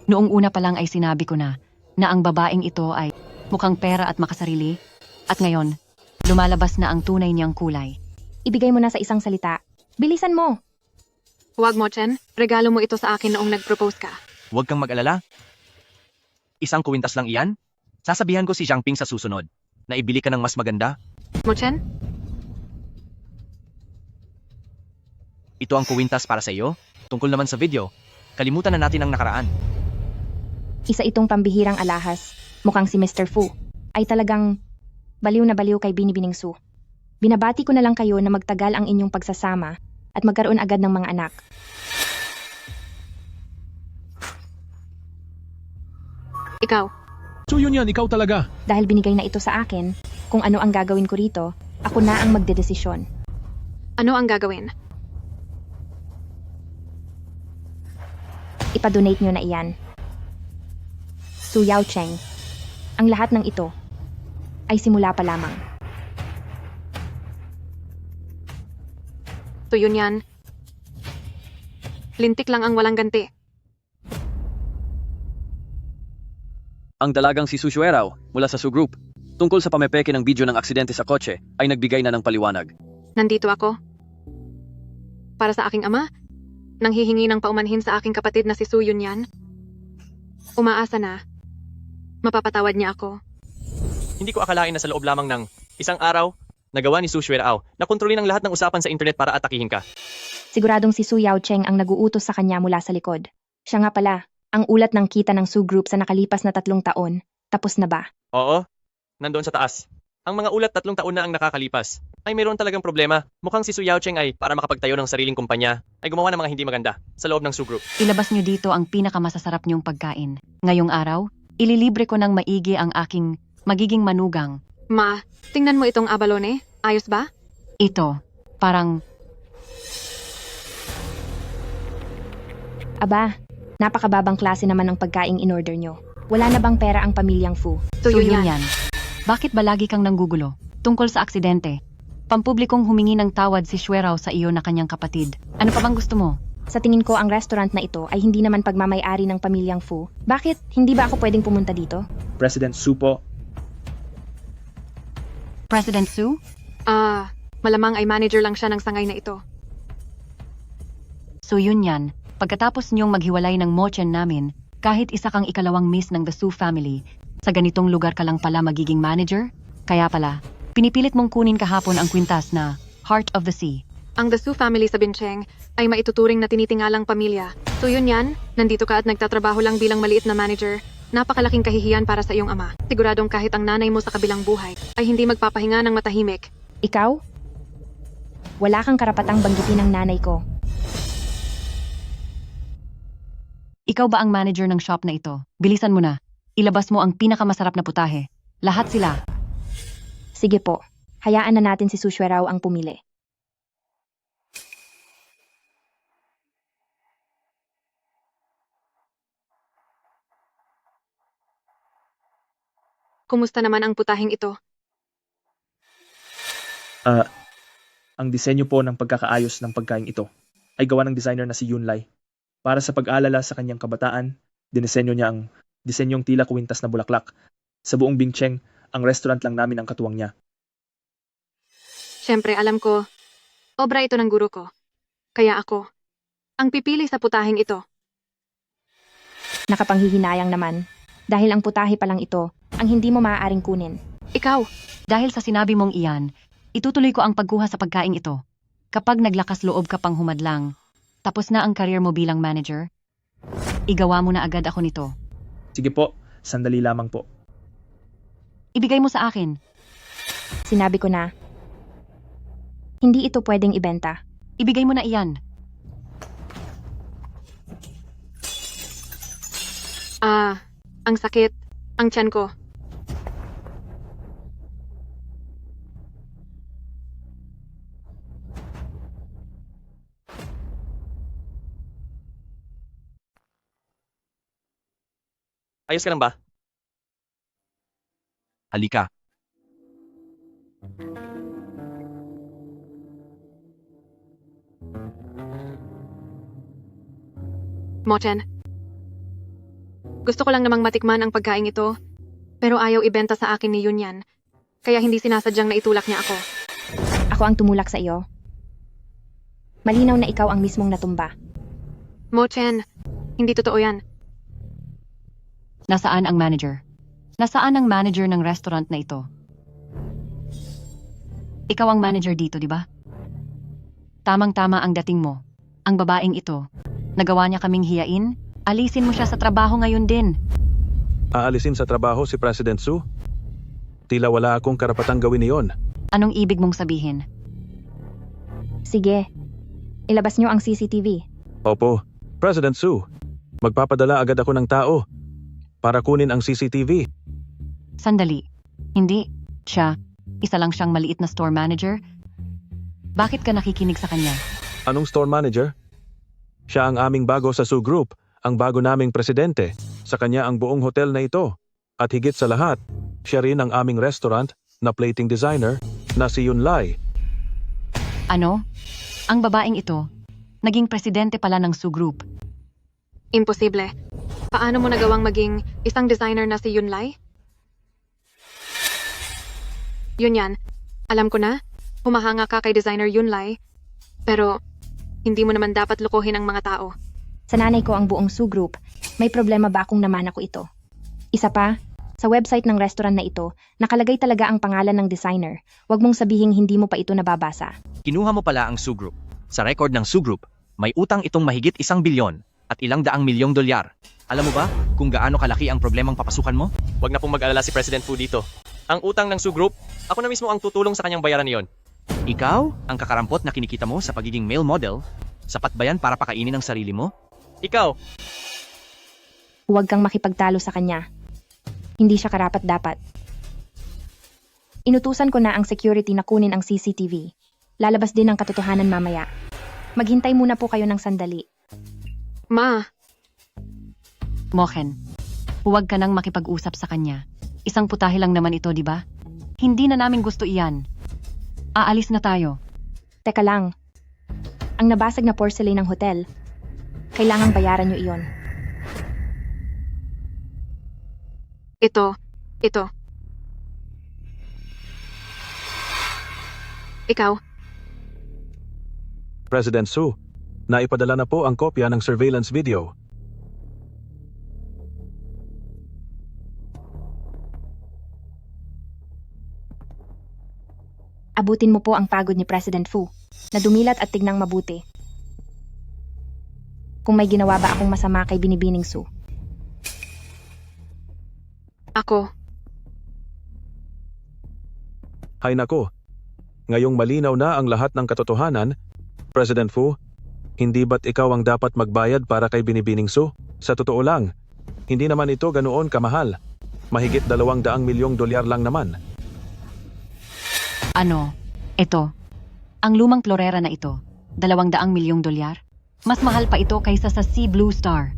noong una pa lang ay sinabi ko na ang babaeng ito ay mukhang pera at makasarili. At ngayon, lumalabas na ang tunay niyang kulay. Ibigay mo na sa isang salita. Bilisan mo! Huwag, Mochen. Regalo mo ito sa akin noong nag-propose ka. Huwag kang mag-alala. Isang kuwintas lang iyan. Sasabihan ko si Jiangping sa susunod na ibili ka ng mas maganda. Mochen? Ito ang kuwintas para sa iyo. Tungkol naman sa video, kalimutan na natin ang nakaraan. Isa itong pambihirang alahas. Mukhang si Mr. Fu ay talagang baliw na baliw kay Binibining Su. Binabati ko na lang kayo na magtagal ang inyong pagsasama at magkaroon agad ng mga anak. Ikaw. So yun yan, ikaw talaga. Dahil binigay na ito sa akin, kung ano ang gagawin ko rito, ako na ang magdedesisyon. Ano ang gagawin? Ipadonate nyo na iyan. Su Yao Cheng. Ang lahat ng ito ay simula pa lamang. So yun yan. Lintik lang ang walang ganti. Ang dalagang si Su Xuerao mula sa Su Group tungkol sa pamepeke ng video ng aksidente sa kotse ay nagbigay na ng paliwanag. Nandito ako. Para sa aking ama, nang hihingi ng paumanhin sa aking kapatid na si Su Yunyan. Umaasa na. Mapapatawad niya ako. Hindi ko akalain na sa loob lamang ng isang araw, nagawa ni Su Xuerao na kontrolin ang lahat ng usapan sa internet para atakihin ka. Siguradong si Su Yao Cheng ang naguutos sa kanya mula sa likod. Siya nga pala, ang ulat ng kita ng Su Group sa nakalipas na 3 taon. Tapos na ba? Oo, nandoon sa taas. Ang mga ulat 3 taon na ang nakakalipas. Ay mayroon talagang problema. Mukhang si Su Yao Cheng ay para makapagtayo ng sariling kumpanya, ay gumawa ng mga hindi maganda sa loob ng Su Group. Ilabas niyo dito ang pinakamasasarap niyong pagkain. Ngayong araw, ililibre ko ng maigi ang aking magiging manugang. Ma, tingnan mo itong abalone. Ayos ba? Ito, parang Aba, napakababang klase naman ng pagkaing in-order nyo. Wala na bang pera ang pamilyang Fu? So yun yan. yan. Bakit ba lagi kang nanggugulo? Tungkol sa aksidente. Pampublikong humingi ng tawad si Xuerao sa iyo na kanyang kapatid. Ano pa bang gusto mo? Sa tingin ko ang restaurant na ito ay hindi naman pagmamay-ari ng pamilyang Fu. Bakit? Hindi ba ako pwedeng pumunta dito? President Su po. President Su? Malamang ay manager lang siya ng sangay na ito. So yun yan. Pagkatapos niyong maghiwalay ng mochen namin, kahit isa kang ikalawang miss ng The Su family, sa ganitong lugar ka lang pala magiging manager? Kaya pala, pinipilit mong kunin kahapon ang kwintas na Heart of the Sea. Ang The Su family sa Bincheng ay maituturing na tinitingalang pamilya. So yun yan, nandito ka at nagtatrabaho lang bilang maliit na manager. Napakalaking kahihiyan para sa iyong ama. Siguradong kahit ang nanay mo sa kabilang buhay ay hindi magpapahinga ng matahimik. Ikaw? Wala kang karapatang banggitin ang nanay ko. Ikaw ba ang manager ng shop na ito? Bilisan mo na. Ilabas mo ang pinakamasarap na putahe. Lahat sila. Sige po, hayaan na natin si Su Xuerao ang pumili. Kumusta naman ang putahing ito? Ang disenyo po ng pagkakaayos ng pagkain ito ay gawa ng designer na si Yunlai. Para sa pag-aalala sa kanyang kabataan, dinisenyo niya ang disenyong tila kuwintas na bulaklak. Sa buong Bingcheng, ang restaurant lang namin ang katuwang niya. Siyempre, alam ko, obra ito ng guro ko. Kaya ako, ang pipili sa putahing ito. Nakapanghihinayang naman, dahil ang putahe pa lang ito, ang hindi mo maaaring kunin. Ikaw! Dahil sa sinabi mong iyan, itutuloy ko ang pagkuha sa pagkain ito. Kapag naglakas loob ka pang humadlang, tapos na ang career mo bilang manager, igawa mo na agad ako nito. Sige po, sandali lamang po. Ibigay mo sa akin. Sinabi ko na, hindi ito pwedeng ibenta. Ibigay mo na iyan. Ang sakit, ang tiyan ko. Ayos ka lang ba? Halika. Mochen. Gusto ko lang namang matikman ang pagkain ito, pero ayaw ibenta sa akin ni Yunyan, kaya hindi sinasadyang naitulak niya ako. Ako ang tumulak sa iyo. Malinaw na ikaw ang mismong natumba. Mochen, hindi totoo yan. Nasaan ang manager? Nasaan ang manager ng restaurant na ito? Ikaw ang manager dito, di ba? Tamang-tama ang dating mo. Ang babaeng ito, nagawa niya kaming hiyain, alisin mo siya sa trabaho ngayon din. Aalisin sa trabaho si President Su? Tila wala akong karapatang gawin iyon. Anong ibig mong sabihin? Sige, ilabas niyo ang CCTV. Opo, President Su. Magpapadala agad ako ng tao para kunin ang CCTV. Sandali. Hindi. Siya. Isa lang siyang maliit na store manager. Bakit ka nakikinig sa kanya? Anong store manager? Siya ang aming bago sa Su Group, ang bago naming presidente. Sa kanya ang buong hotel na ito. At higit sa lahat, siya rin ang aming restaurant na plating designer na si Yunlai. Ano? Ang babaeng ito, naging presidente pala ng Su Group. Imposible. Paano mo nagawang maging isang designer na si Yunlai? Yunyan, alam ko na, humahanga ka kay designer Yunlai, pero hindi mo naman dapat lukuhin ang mga tao. Sa nanay ko ang buong Su Group, may problema ba akong namana ko ito? Isa pa, sa website ng restaurant na ito, nakalagay talaga ang pangalan ng designer. Huwag mong sabihing hindi mo pa ito nababasa. Kinuha mo pala ang Su Group. Sa record ng Su Group, may utang itong mahigit 1 bilyon at ilang daang milyong dolyar. Alam mo ba kung gaano kalaki ang problemang papasukan mo? Huwag na pong mag-alala si President Fu dito. Ang utang ng Su Group, ako na mismo ang tutulong sa kanyang bayaran niyon. Ikaw, ang kakarampot na kinikita mo sa pagiging male model, sapat ba yan para pakainin ang sarili mo? Ikaw! Huwag kang makipagtalo sa kanya. Hindi siya karapat-dapat. Inutusan ko na ang security na kunin ang CCTV. Lalabas din ang katotohanan mamaya. Maghintay muna po kayo ng sandali. Ma! Mochen, huwag ka nang makipag-usap sa kanya. Isang putahe lang naman ito, di ba? Hindi na namin gusto iyan. Aalis na tayo. Teka lang. Ang nabasag na porcelain ng hotel, kailangang bayaran niyo iyon. Ito. Ikaw. President Su, naipadala na po ang kopya ng surveillance video. Abutin mo po ang pagod ni President Fu, na dumilat at tignang mabuti. Kung may ginawa ba akong masama kay Binibining Su? Ako. Hay nako, ngayong malinaw na ang lahat ng katotohanan, President Fu, hindi ba't ikaw ang dapat magbayad para kay Binibining Su? Sa totoo lang, hindi naman ito ganoon kamahal. Mahigit 200 milyong dolyar lang naman. Ano? Ito. Ang lumang florera na ito, 200 milyong dolyar? Mas mahal pa ito kaysa sa Sea Blue Star.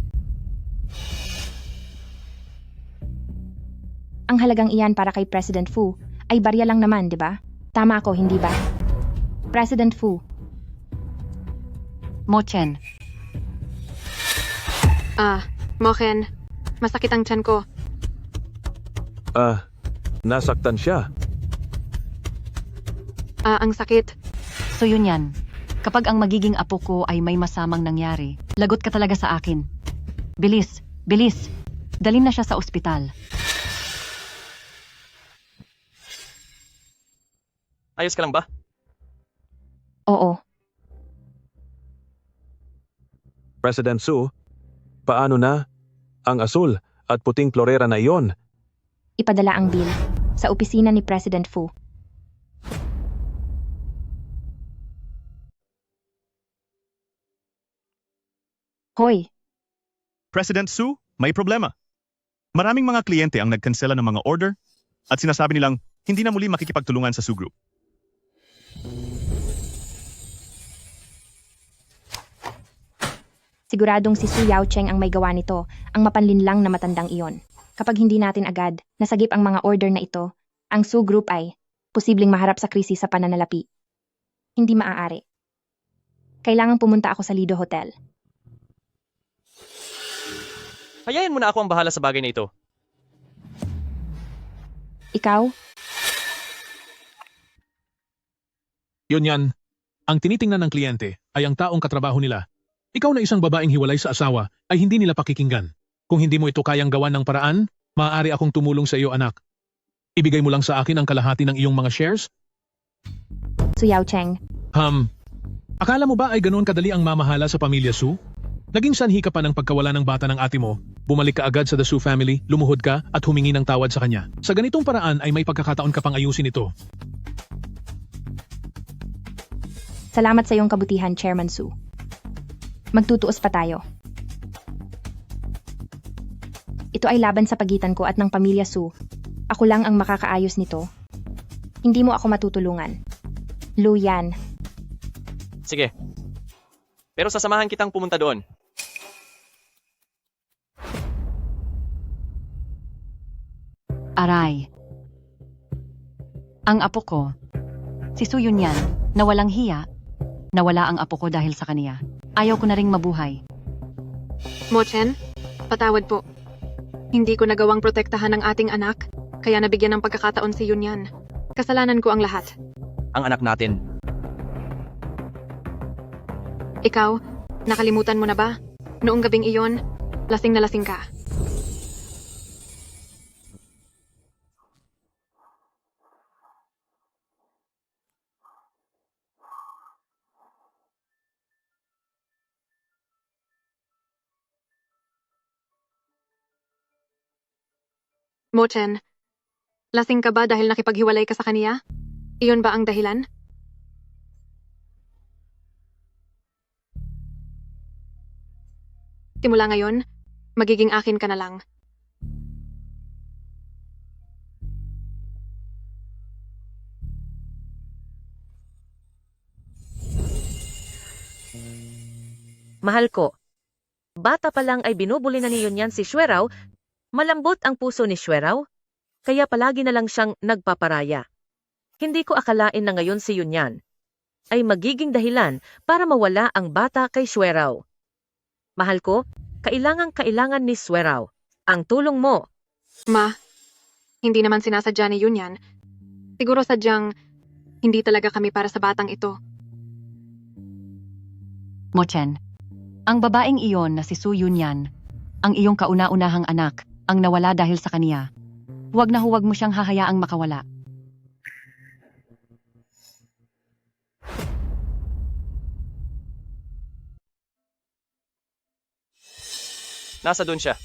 Ang halagang iyan para kay President Fu ay barya lang naman, di ba? Tama ako, hindi ba? President Fu. Mochen, Mochen, masakit ang tiyan ko. Nasaktan siya. Ang sakit. so yun yan. Kapag ang magiging apo ko ay may masamang nangyari, lagot ka talaga sa akin. Bilis, bilis. Dalhin na siya sa ospital. Ayos ka lang ba? Oo. President Su, paano na ang asul at puting florera na iyon? Ipadala ang bill sa opisina ni President Fu. Hoy, President Su, may problema. Maraming mga kliyente ang nagkansela ng mga order at sinasabi nilang hindi na muli makikipagtulungan sa Su Group. siguradong si Su Yaocheng ang may gawa nito, ang mapanlinlang na matandang iyon. Kapag hindi natin agad nasagip ang mga order na ito, ang Su Group ay posibleng maharap sa krisis sa pananalapi. Hindi maaari. Kailangang pumunta ako sa Lido Hotel. Hayayan mo na ako ang bahala sa bagay na ito. Ikaw? Yun yan. Ang tinitingnan ng kliyente ay ang taong katrabaho nila. Ikaw na isang babaeng hiwalay sa asawa ay hindi nila pakikinggan. Kung hindi mo ito kayang gawan ng paraan, maaari akong tumulong sa iyo, anak. Ibigay mo lang sa akin ang kalahati ng iyong mga shares? Su Yao Cheng. Akala mo ba ay ganoon kadali ang mamahala sa pamilya Su? Naging sanhi ka pa ng pagkawala ng bata ng ate mo, bumalik ka agad sa The Su family, lumuhod ka at humingi ng tawad sa kanya. Sa ganitong paraan ay may pagkakataon ka pang ayusin ito. Salamat sa iyong kabutihan, Chairman Su. Magtutuos pa tayo. Ito ay laban sa pagitan ko at ng pamilya Su. Ako lang ang makakaayos nito. Hindi mo ako matutulungan. Lu Yan. Sige. Pero sasamahan kitang pumunta doon. Aray. Ang apo ko, si Su Yunyan, na walang hiya, nawala ang apo ko dahil sa kaniya. Ayaw ko na ring mabuhay. Mochen, patawad po. Hindi ko nagawang protektahan ang ating anak, kaya nabigyan ng pagkakataon si Yunyan. Kasalanan ko ang lahat. Ang anak natin. Ikaw, nakalimutan mo na ba? Noong gabing iyon, lasing na lasing ka. Mochen, lasing ka ba dahil nakipaghiwalay ka sa kaniya? Iyon ba ang dahilan? Simula ngayon, magiging akin ka na lang. Mahal ko. Bata pa lang ay binubuli na ni Yunyan si Xuerao. Malambot ang puso ni Xuerao, kaya palagi na lang siyang nagpaparaya. Hindi ko akalain na ngayon si Yunyan ay magiging dahilan para mawala ang bata kay Xuerao. Mahal ko, kailangan ni Xuerao ang tulong mo. Ma, hindi naman sinasadya ni Yunyan. Siguro sadyang hindi talaga kami para sa batang ito. Mochen, ang babaeng iyon na si Su Yunyan, ang iyong kauna-unahang anak, ang nawala dahil sa kaniya. Huwag na huwag mo siyang hahayaang makawala. Nasa doon siya.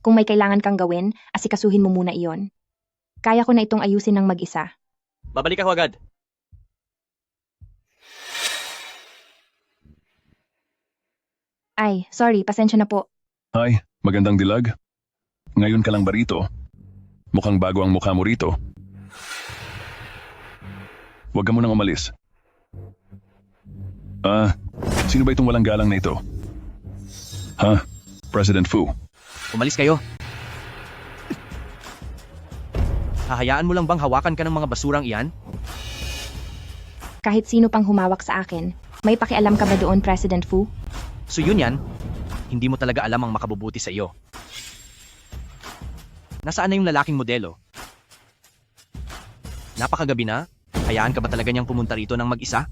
Kung may kailangan kang gawin, asikasuhin mo muna iyon. Kaya ko na itong ayusin ng mag-isa. Babalik ako agad. Ay, sorry, pasensya na po. Hi, magandang dilag. Ngayon ka lang ba rito? Mukhang bago ang mukha mo rito. Huwag ka munang umalis. Sino ba itong walang galang na ito? President Fu. Umalis kayo. Hahayaan mo lang bang hawakan ka ng mga basurang iyan? Kahit sino pang humawak sa akin, may pakialam ka ba doon, President Fu? So yun yan, hindi mo talaga alam ang makabubuti sa iyo. Nasaan na yung lalaking modelo? Napakagabi na? Hayaan ka ba talaga niyang pumunta rito ng mag-isa?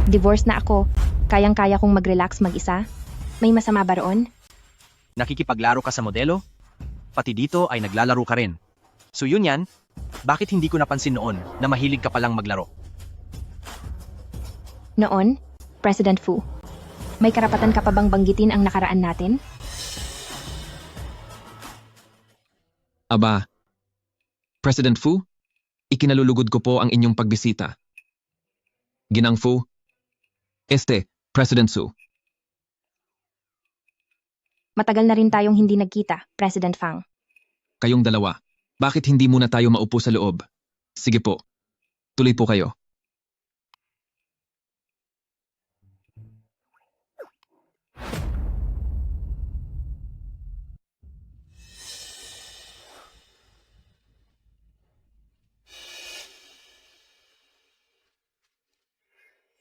Divorce na ako. Kayang-kaya kong mag-relax mag-isa. May masama ba roon? Nakikipaglaro ka sa modelo? Pati dito ay naglalaro ka rin. So yun yan, bakit hindi ko napansin noon na mahilig ka palang maglaro? Noon, President Fu, may karapatan ka pa bang banggitin ang nakaraan natin? Aba, President Fu, ikinalulugod ko po ang inyong pagbisita. Ginang Fu, President Su. Matagal na rin tayong hindi nagkita, President Fang. Kayong dalawa, bakit hindi muna tayo maupo sa loob? Sige po, tuloy po kayo.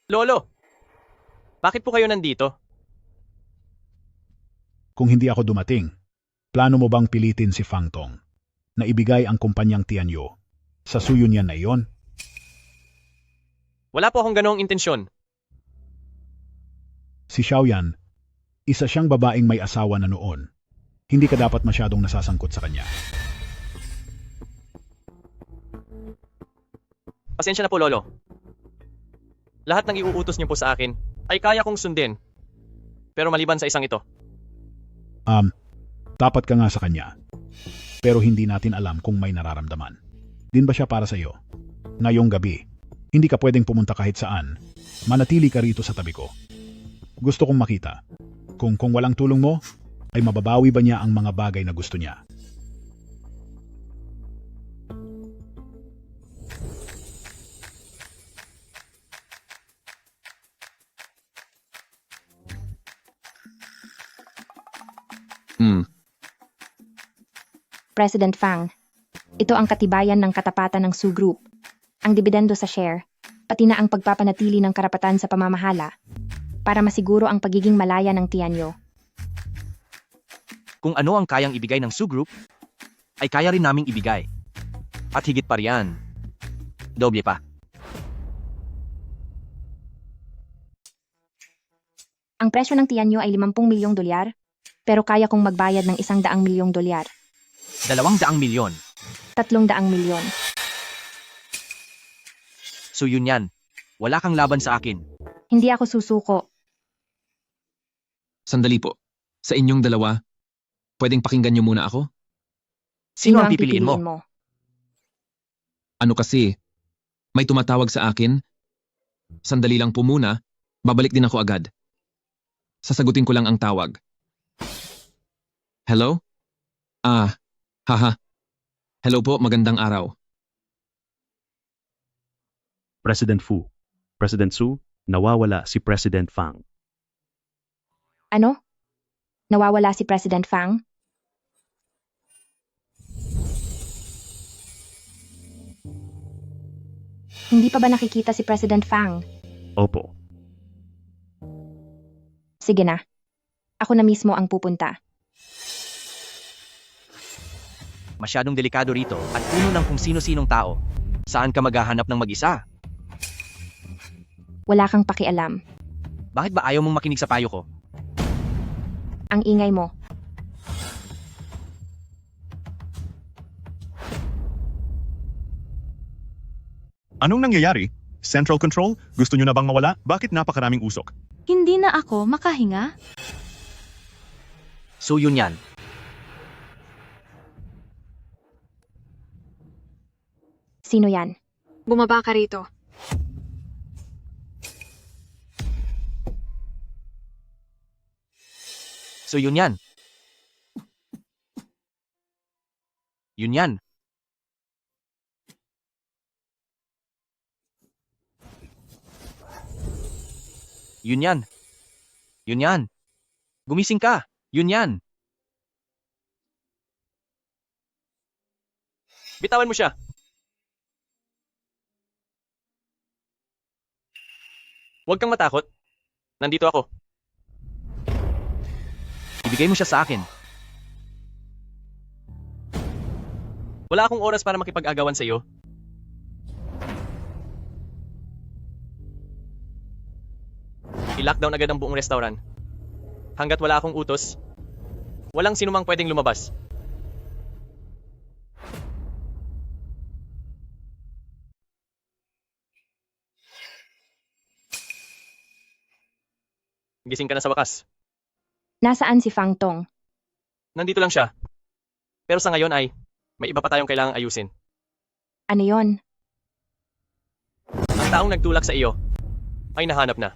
Lolo, bakit po kayo nandito? Kung hindi ako dumating, plano mo bang pilitin si Fang Tong na ibigay ang kumpanyang Tianyo sa Suyunyan na iyon? Wala po akong ganoong intensyon. Si Xiaoyan, isa siyang babaeng may asawa na noon. Hindi ka dapat masyadong nasasangkot sa kanya. Pasensya na po, Lolo. Lahat ng iuutos niyo po sa akin ay kaya kong sundin. Pero maliban sa isang ito. Tapat ka nga sa kanya. Pero hindi natin alam kung may nararamdaman. Din ba siya para sa iyo? Ngayong gabi, hindi ka pwedeng pumunta kahit saan. Manatili ka rito sa tabi ko. Gusto kong makita. Kung walang tulong mo, ay mababawi ba niya ang mga bagay na gusto niya? President Fang, ito ang katibayan ng katapatan ng Su Group. Ang dibidendo sa share, pati na ang pagpapanatili ng karapatan sa pamamahala para masiguro ang pagiging malaya ng Tianyo. Kung ano ang kayang ibigay ng Su Group, ay kaya rin naming ibigay. At higit pa riyan, doble pa. Ang presyo ng Tianyo ay 50 milyong dolyar, pero kaya kong magbayad ng 100 milyong dolyar. 200 milyon. 300 milyon. So yun yan. Wala kang laban sa akin. Hindi ako susuko. Sandali po. Sa inyong dalawa, pwedeng pakinggan niyo muna ako? Sino ang pipiliin mo? Ano kasi, may tumatawag sa akin. Sandali lang po muna, babalik din ako agad. Sasagutin ko lang ang tawag. Hello? Haha. Hello po, magandang araw. President Fu. President Su, nawawala si President Fang. Ano? Nawawala si President Fang? Hindi pa ba nakikita si President Fang? Opo. Sige na. Ako na mismo ang pupunta. Masyadong delikado rito at puno ng kung sino-sinong tao. Saan ka maghahanap ng mag-isa? Wala kang pakialam. Bakit ba ayaw mong makinig sa payo ko? Ang ingay mo. Anong nangyayari? Central Control? Gusto nyo na bang mawala? Bakit napakaraming usok? Hindi na ako makahinga. So yun yan. Sino yan? Bumaba ka rito. So yun yan. Yun yan. Yun yan. Yun yan. Gumising ka. Yun yan. Bitawan mo siya. Huwag kang matakot. Nandito ako. Ibigay mo siya sa akin. Wala akong oras para makipag-agawan sa iyo. I-lockdown agad ang buong restaurant. Hanggat wala akong utos, walang sinumang pwedeng lumabas. Gising ka na sa wakas. Nasaan si Fang Tong? Nandito lang siya. Pero sa ngayon ay, may iba pa tayong kailangang ayusin. Ano yon? Ang taong nagtulak sa iyo, ay nahanap na.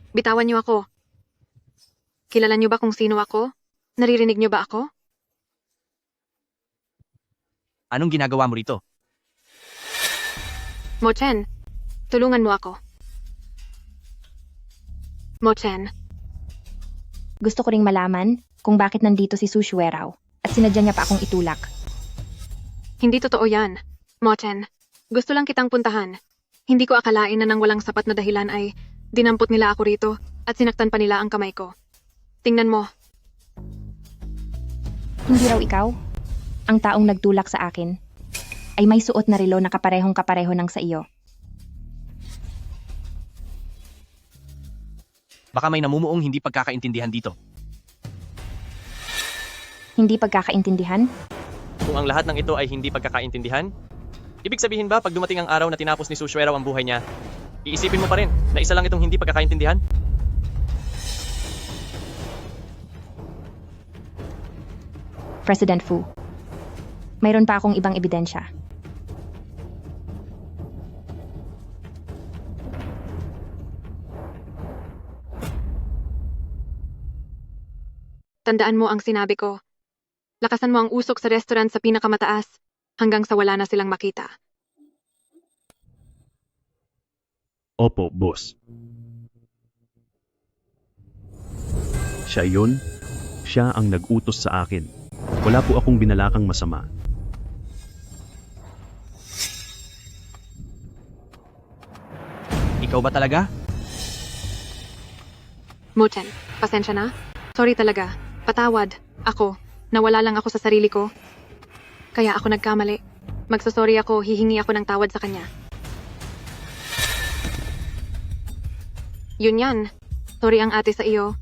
Bitawan niyo ako. Kilala niyo ba kung sino ako? Naririnig niyo ba ako? Anong ginagawa mo rito? Mo Chen, tulungan mo ako. Mo Chen, Gusto ko ring malaman kung bakit nandito si Su Xuerao at sinadya niya pa akong itulak. hindi totoo yan. Mo Chen, gusto lang kitang puntahan. Hindi ko akalain na nang walang sapat na dahilan ay dinampot nila ako rito at sinaktan pa nila ang kamay ko. Tingnan mo, Hindi raw ikaw, ang taong nagtulak sa akin, ay may suot na relo na kaparehong kapareho ng sa iyo. Baka may namumuong hindi pagkakaintindihan dito. Hindi pagkakaintindihan? Kung ang lahat ng ito ay hindi pagkakaintindihan, ibig sabihin ba pag dumating ang araw na tinapos ni Su Xuerao ang buhay niya, iisipin mo pa rin na isa lang itong hindi pagkakaintindihan? President Fu, mayroon pa akong ibang ebidensya. tandaan mo ang sinabi ko. Lakasan mo ang usok sa restaurant sa pinakamataas hanggang sa wala na silang makita. Opo, boss. Siya yun. Siya ang nag-utos sa akin. Wala po akong binalakang masama. Ikaw ba talaga? Mochen, pasensya na. Sorry talaga. Patawad. Ako. Nawala lang ako sa sarili ko. Kaya ako nagkamali. Magsasorry ako, hihingi ako ng tawad sa kanya. Yun yan. Sorry ang ate sa iyo.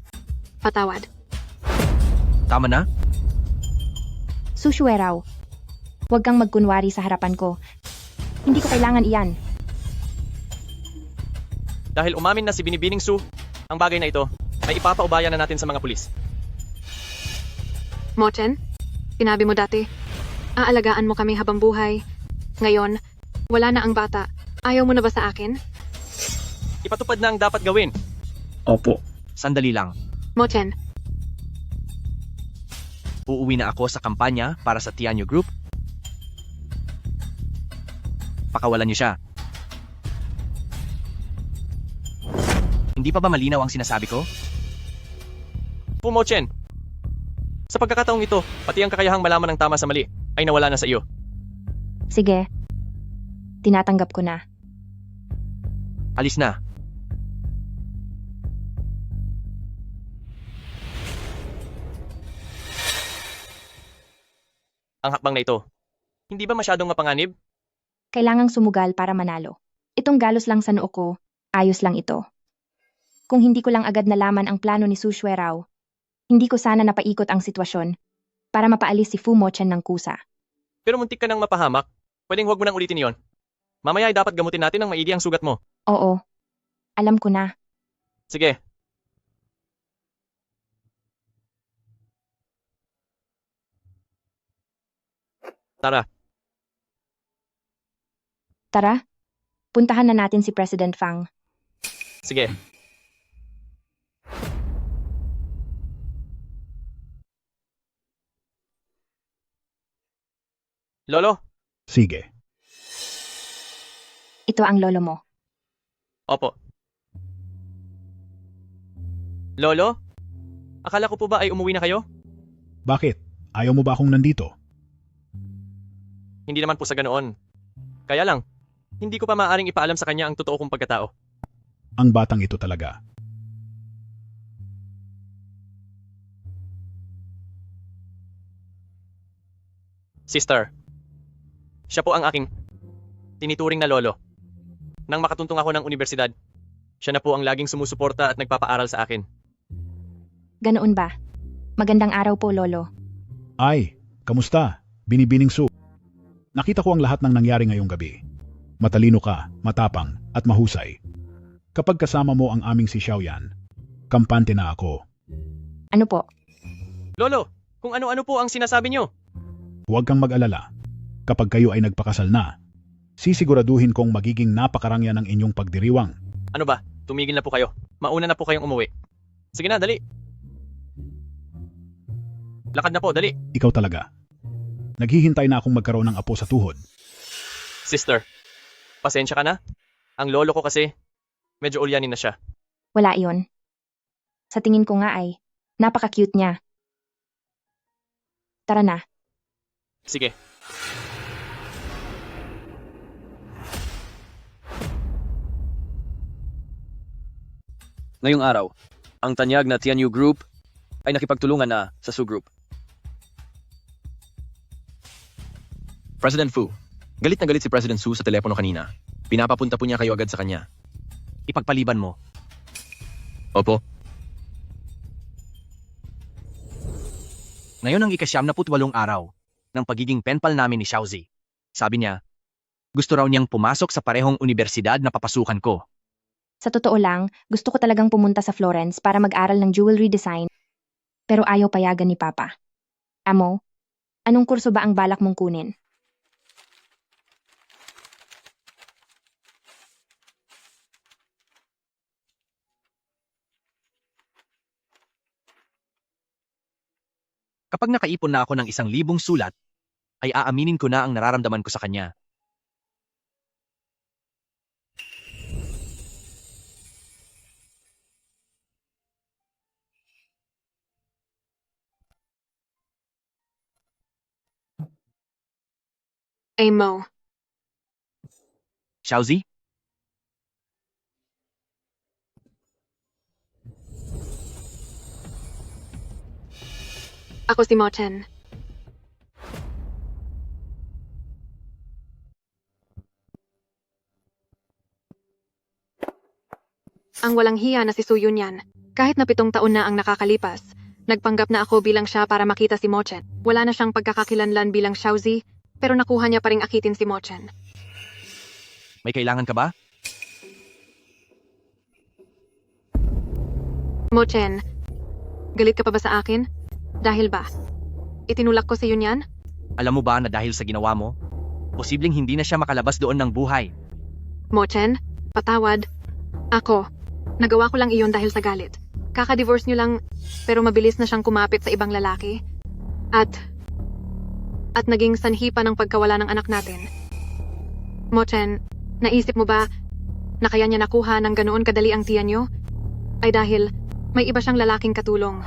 Patawad. Tama na? Su Xuerao, huwag kang magkunwari sa harapan ko. Hindi ko kailangan iyan. Dahil umamin na si Binibining Su, ang bagay na ito ay ipapaubaya na natin sa mga pulis. Mochen, sinabi mo dati, aalagaan mo kami habang buhay. Ngayon, wala na ang bata. Ayaw mo na ba sa akin? Ipatupad na ang dapat gawin. Opo. Sandali lang. Mochen, Uuwi na ako sa kampanya para sa Tianyo Group. Pakawalan niyo siya. Hindi pa ba malinaw ang sinasabi ko? Pumochen, sa pagkakataong ito, pati ang kakayahang malaman ng tama sa mali ay nawala na sa iyo. Sige, tinatanggap ko na. Alis na. Ang hakbang na ito, hindi ba masyadong mapanganib? Kailangang sumugal para manalo. Itong galos lang sa noo ko, ayos lang ito. Kung hindi ko lang agad nalaman ang plano ni Su Xuerao, hindi ko sana napaikot ang sitwasyon para mapaalis si Fu Mochen ng kusa. Pero muntik ka nang mapahamak, pwedeng huwag mo nang ulitin yon. Mamaya ay dapat gamutin natin ng maigi ang sugat mo. Oo, alam ko na. Sige. Tara. Tara, puntahan na natin si President Fang. Sige. Lolo? Sige. Ito ang lolo mo. Opo. Lolo? Akala ko po ba ay umuwi na kayo? Bakit? Ayaw mo ba akong nandito? Hindi naman po sa ganoon. Kaya lang, hindi ko pa maaaring ipaalam sa kanya ang totoo kong pagkatao. Ang batang ito talaga. Sister, siya po ang aking tinituring na lolo. Nang makatuntong ako ng universidad, siya na po ang laging sumusuporta at nagpapaaral sa akin. Ganoon ba? Magandang araw po, lolo. Ay, kamusta? Binibining Su. Nakita ko ang lahat ng nangyari ngayong gabi. Matalino ka, matapang, at mahusay. Kapag kasama mo ang aming si Xiaoyan, kampante na ako. Ano po? Lolo, kung ano-ano po ang sinasabi niyo. Huwag kang mag-alala. Kapag kayo ay nagpakasal na, sisiguraduhin kong magiging napakarangya ng inyong pagdiriwang. Ano ba? Tumigil na po kayo. Mauna na po kayong umuwi. Sige na, dali. Lakad na po, dali. Ikaw talaga. Naghihintay na akong magkaroon ng apo sa tuhod. Sister, pasensya ka na. Ang lolo ko kasi, medyo ulyanin na siya. Wala iyon. Sa tingin ko nga ay, napaka-cute niya. Tara na. Sige. Ngayong araw, ang tanyag na Tianyu Group ay nakipagtulungan na sa Su Group. President Fu, galit na galit si President Su sa telepono kanina. Pinapapunta po niya kayo agad sa kanya. Ipagpaliban mo. Opo. Ngayon ang ika-78 araw ng pagiging penpal namin ni Xiaozi. Sabi niya, gusto raw niyang pumasok sa parehong universidad na papasukan ko. Sa totoo lang, gusto ko talagang pumunta sa Florence para mag-aral ng jewelry design. Pero ayaw payagan ni Papa. Amo, anong kurso ba ang balak mong kunin? Kapag nakaipon na ako ng 1,000 sulat, ay aaminin ko na ang nararamdaman ko sa kanya. Ay Mo, Xiaozi? ako si Mo Chen. Ang walang hiya na si Su Yunyan. Kahit na 7 taon na ang nakakalipas, nagpanggap na ako bilang siya para makita si Mo Chen. Wala na siyang pagkakakilanlan bilang Xiaozi, pero nakuha niya pa ring akitin si Mo Chen. May kailangan ka ba? Mo Chen, galit ka pa ba sa akin? Dahil ba? Itinulak ko si Yunyan? Alam mo ba na dahil sa ginawa mo, posibleng hindi na siya makalabas doon ng buhay. Mo Chen, patawad. Ako, nagawa ko lang iyon dahil sa galit. Kaka-divorce niyo lang, pero mabilis na siyang kumapit sa ibang lalaki. At naging sanhi pa ng pagkawala ng anak natin. Mo Chen, naisip mo ba na kaya niya nakuha ng ganoon kadali ang tiyan niyo? Ay dahil may iba siyang lalaking katulong.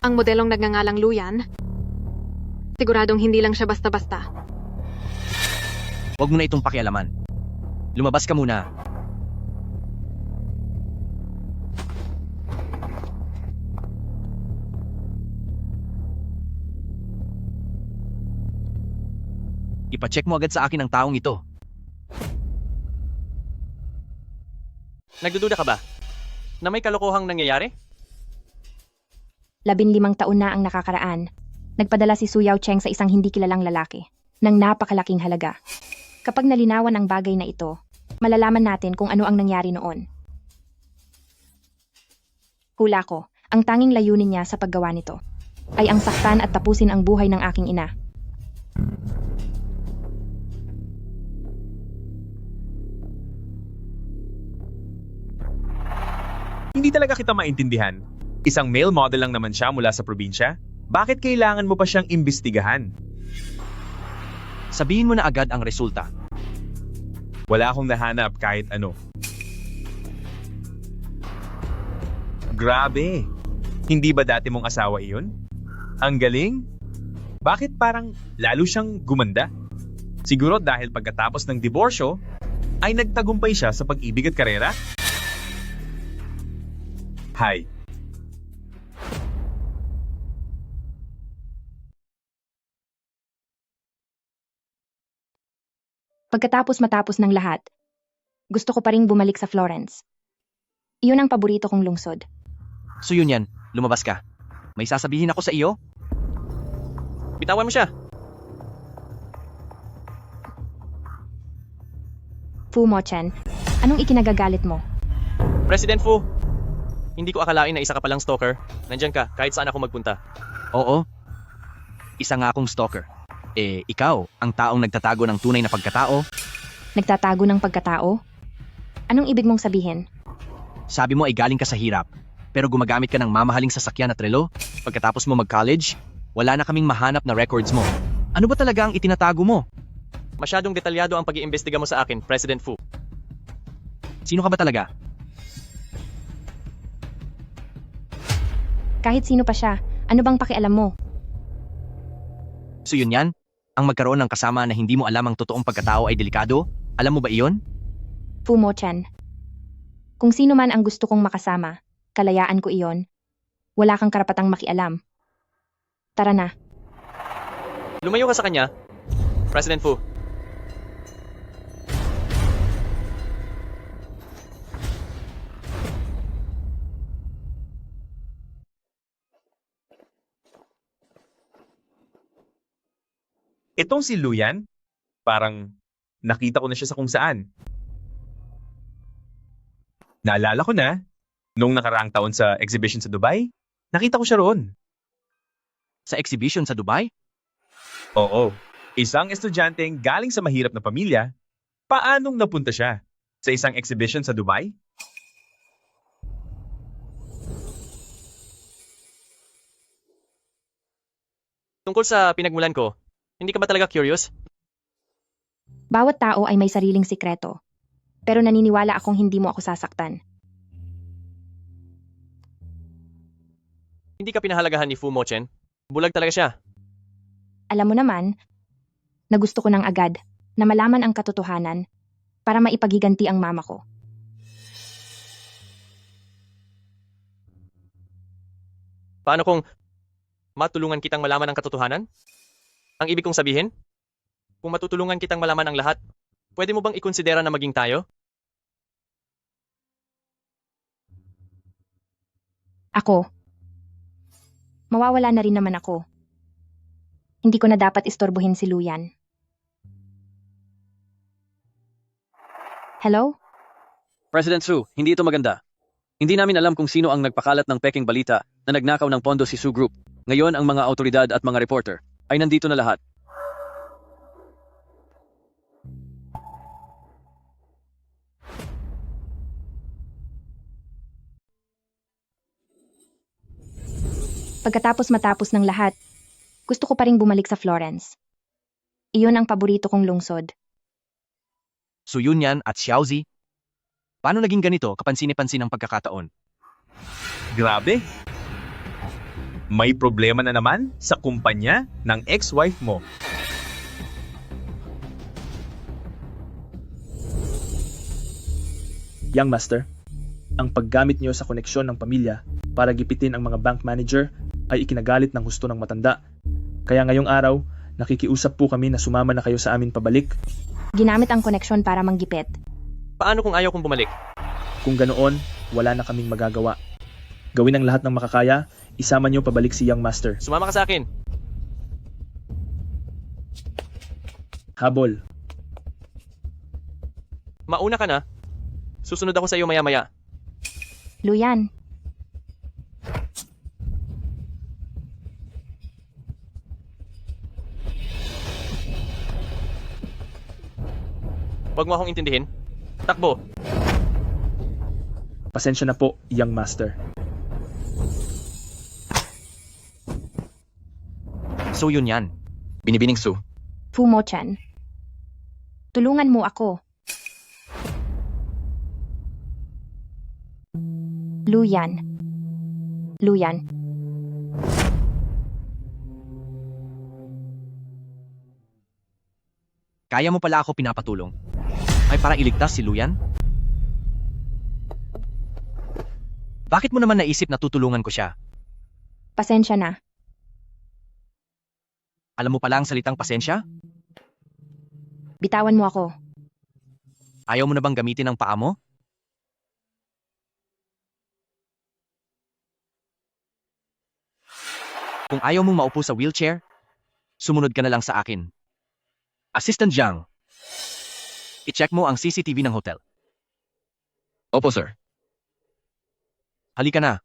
Ang modelong nagngangalang Luyan, siguradong hindi lang siya basta-basta. Huwag mo na itong pakialaman. Lumabas ka muna. Ipacheck mo agad sa akin ang taong ito. Nagdududa ka ba na may kalokohang nangyayari? 15 taon na ang nakakaraan. Nagpadala si Su Yao Cheng sa isang hindi kilalang lalaki ng napakalaking halaga. Kapag nalinawan ang bagay na ito, malalaman natin kung ano ang nangyari noon. Hula ko, ang tanging layunin niya sa paggawa nito ay ang saktan at tapusin ang buhay ng aking ina. Hindi talaga kita maintindihan. Isang male model lang naman siya mula sa probinsya. Bakit kailangan mo pa siyang imbestigahan? Sabihin mo na agad ang resulta. Wala akong nahanap kahit ano. Grabe! Hindi ba dati mong asawa iyon? Ang galing! Bakit parang lalo siyang gumanda? Siguro dahil pagkatapos ng diborsyo, ay nagtagumpay siya sa pag-ibig at karera? Hi! Pagkatapos matapos ng lahat, gusto ko pa ring bumalik sa Florence. Iyon ang paborito kong lungsod. So yun yan, lumabas ka. May sasabihin ako sa iyo? Bitawan mo siya. Fu Mo Chen, anong ikinagagalit mo? President Fu, hindi ko akalain na isa ka palang stalker. Nandyan ka, kahit saan ako magpunta. Oo, isa nga akong stalker. Ikaw, ang taong nagtatago ng tunay na pagkatao. Nagtatago ng pagkatao? Anong ibig mong sabihin? Sabi mo ay galing ka sa hirap, pero gumagamit ka ng mamahaling sasakyan at relo. Pagkatapos mo mag-college, wala na kaming mahanap na records mo. Ano ba talaga ang itinatago mo? Masyadong detalyado ang pag-iimbestiga mo sa akin, President Fu. Sino ka ba talaga? Kahit sino pa siya, ano bang pakialam mo? So yun yan? Ang magkaroon ng kasama na hindi mo alam ang totoong pagkatao ay delikado? Alam mo ba iyon? Fu Mo Chen, Kung sino man ang gusto kong makasama, kalayaan ko iyon. Wala kang karapatang makialam. Tara na. Lumayo ka sa kanya, President Fu. Itong si Luyan, parang nakita ko na siya sa kung saan. Naalala ko na, nung nakaraang taon sa exhibition sa Dubai, nakita ko siya roon. Sa exhibition sa Dubai? Oo, isang estudyanteng galing sa mahirap na pamilya, paanong napunta siya sa isang exhibition sa Dubai? Tungkol sa pinagmulan ko, hindi ka ba talaga curious? Bawat tao ay may sariling sikreto. Pero naniniwala akong hindi mo ako sasaktan. Hindi ka pinahalagahan ni Fu Mochen? Bulag talaga siya. Alam mo naman, na gusto ko ng agad na malaman ang katotohanan para maipagiganti ang mama ko. Paano kung matulungan kitang malaman ang katotohanan? Ang ibig kong sabihin? Kung matutulungan kitang malaman ang lahat, pwede mo bang ikonsidera na maging tayo? Ako. Mawawala na rin naman ako. Hindi ko na dapat istorbohin si Luyan. Hello? President Su, hindi ito maganda. Hindi namin alam kung sino ang nagpakalat ng peking balita na nagnakaw ng pondo si Su Group. Ngayon ang mga autoridad at mga reporter ay nandito na lahat. Pagkatapos matapos ng lahat, gusto ko pa ring bumalik sa Florence. Iyon ang paborito kong lungsod. Su Yunyan at Xiaozi? Paano naging ganito kapansin-pansin ang pagkakataon? Grabe! May problema na naman sa kumpanya ng ex-wife mo. Young Master, ang paggamit niyo sa koneksyon ng pamilya para gipitin ang mga bank manager ay ikinagalit ng husto ng matanda. Kaya ngayong araw, nakikiusap po kami na sumama na kayo sa amin pabalik. Ginamit ang koneksyon para manggipit. Paano kung ayaw kong bumalik? Kung ganoon, wala na kaming magagawa. Gawin ang lahat ng makakaya, isama niyo pabalik si Young Master. Sumama ka sa akin. Habol. Mauna ka na. Susunod ako sa iyo maya-maya. Luyan. Huwag mo akong intindihin. Takbo. Pasensya na po, Young Master. Su Yunyan. Binibining Su. Fu Mochen. Tulungan mo ako. Luyan. Luyan. Kaya mo pala ako pinapatulong? Ay para iligtas si Luyan? Bakit mo naman naisip na tutulungan ko siya? Pasensya na. Alam mo pala ang salitang pasensya? Bitawan mo ako. Ayaw mo na bang gamitin ang paa mo? Kung ayaw mong maupo sa wheelchair, sumunod ka na lang sa akin. Assistant Jiang, i-check mo ang CCTV ng hotel. Opo, sir. Halika na.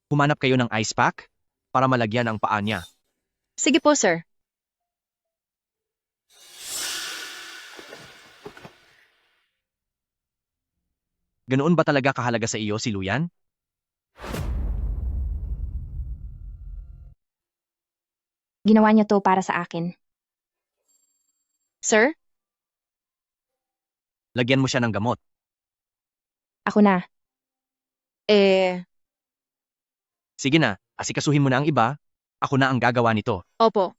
Humanap kayo ng ice pack para malagyan ang paa niya. Sige po, sir. Ganoon ba talaga kahalaga sa iyo si Luyan? Ginawa niya to para sa akin. Sir? Lagyan mo siya ng gamot. Ako na. Sige na, asikasuhin mo na ang iba. Ako na ang gagawa nito. Opo.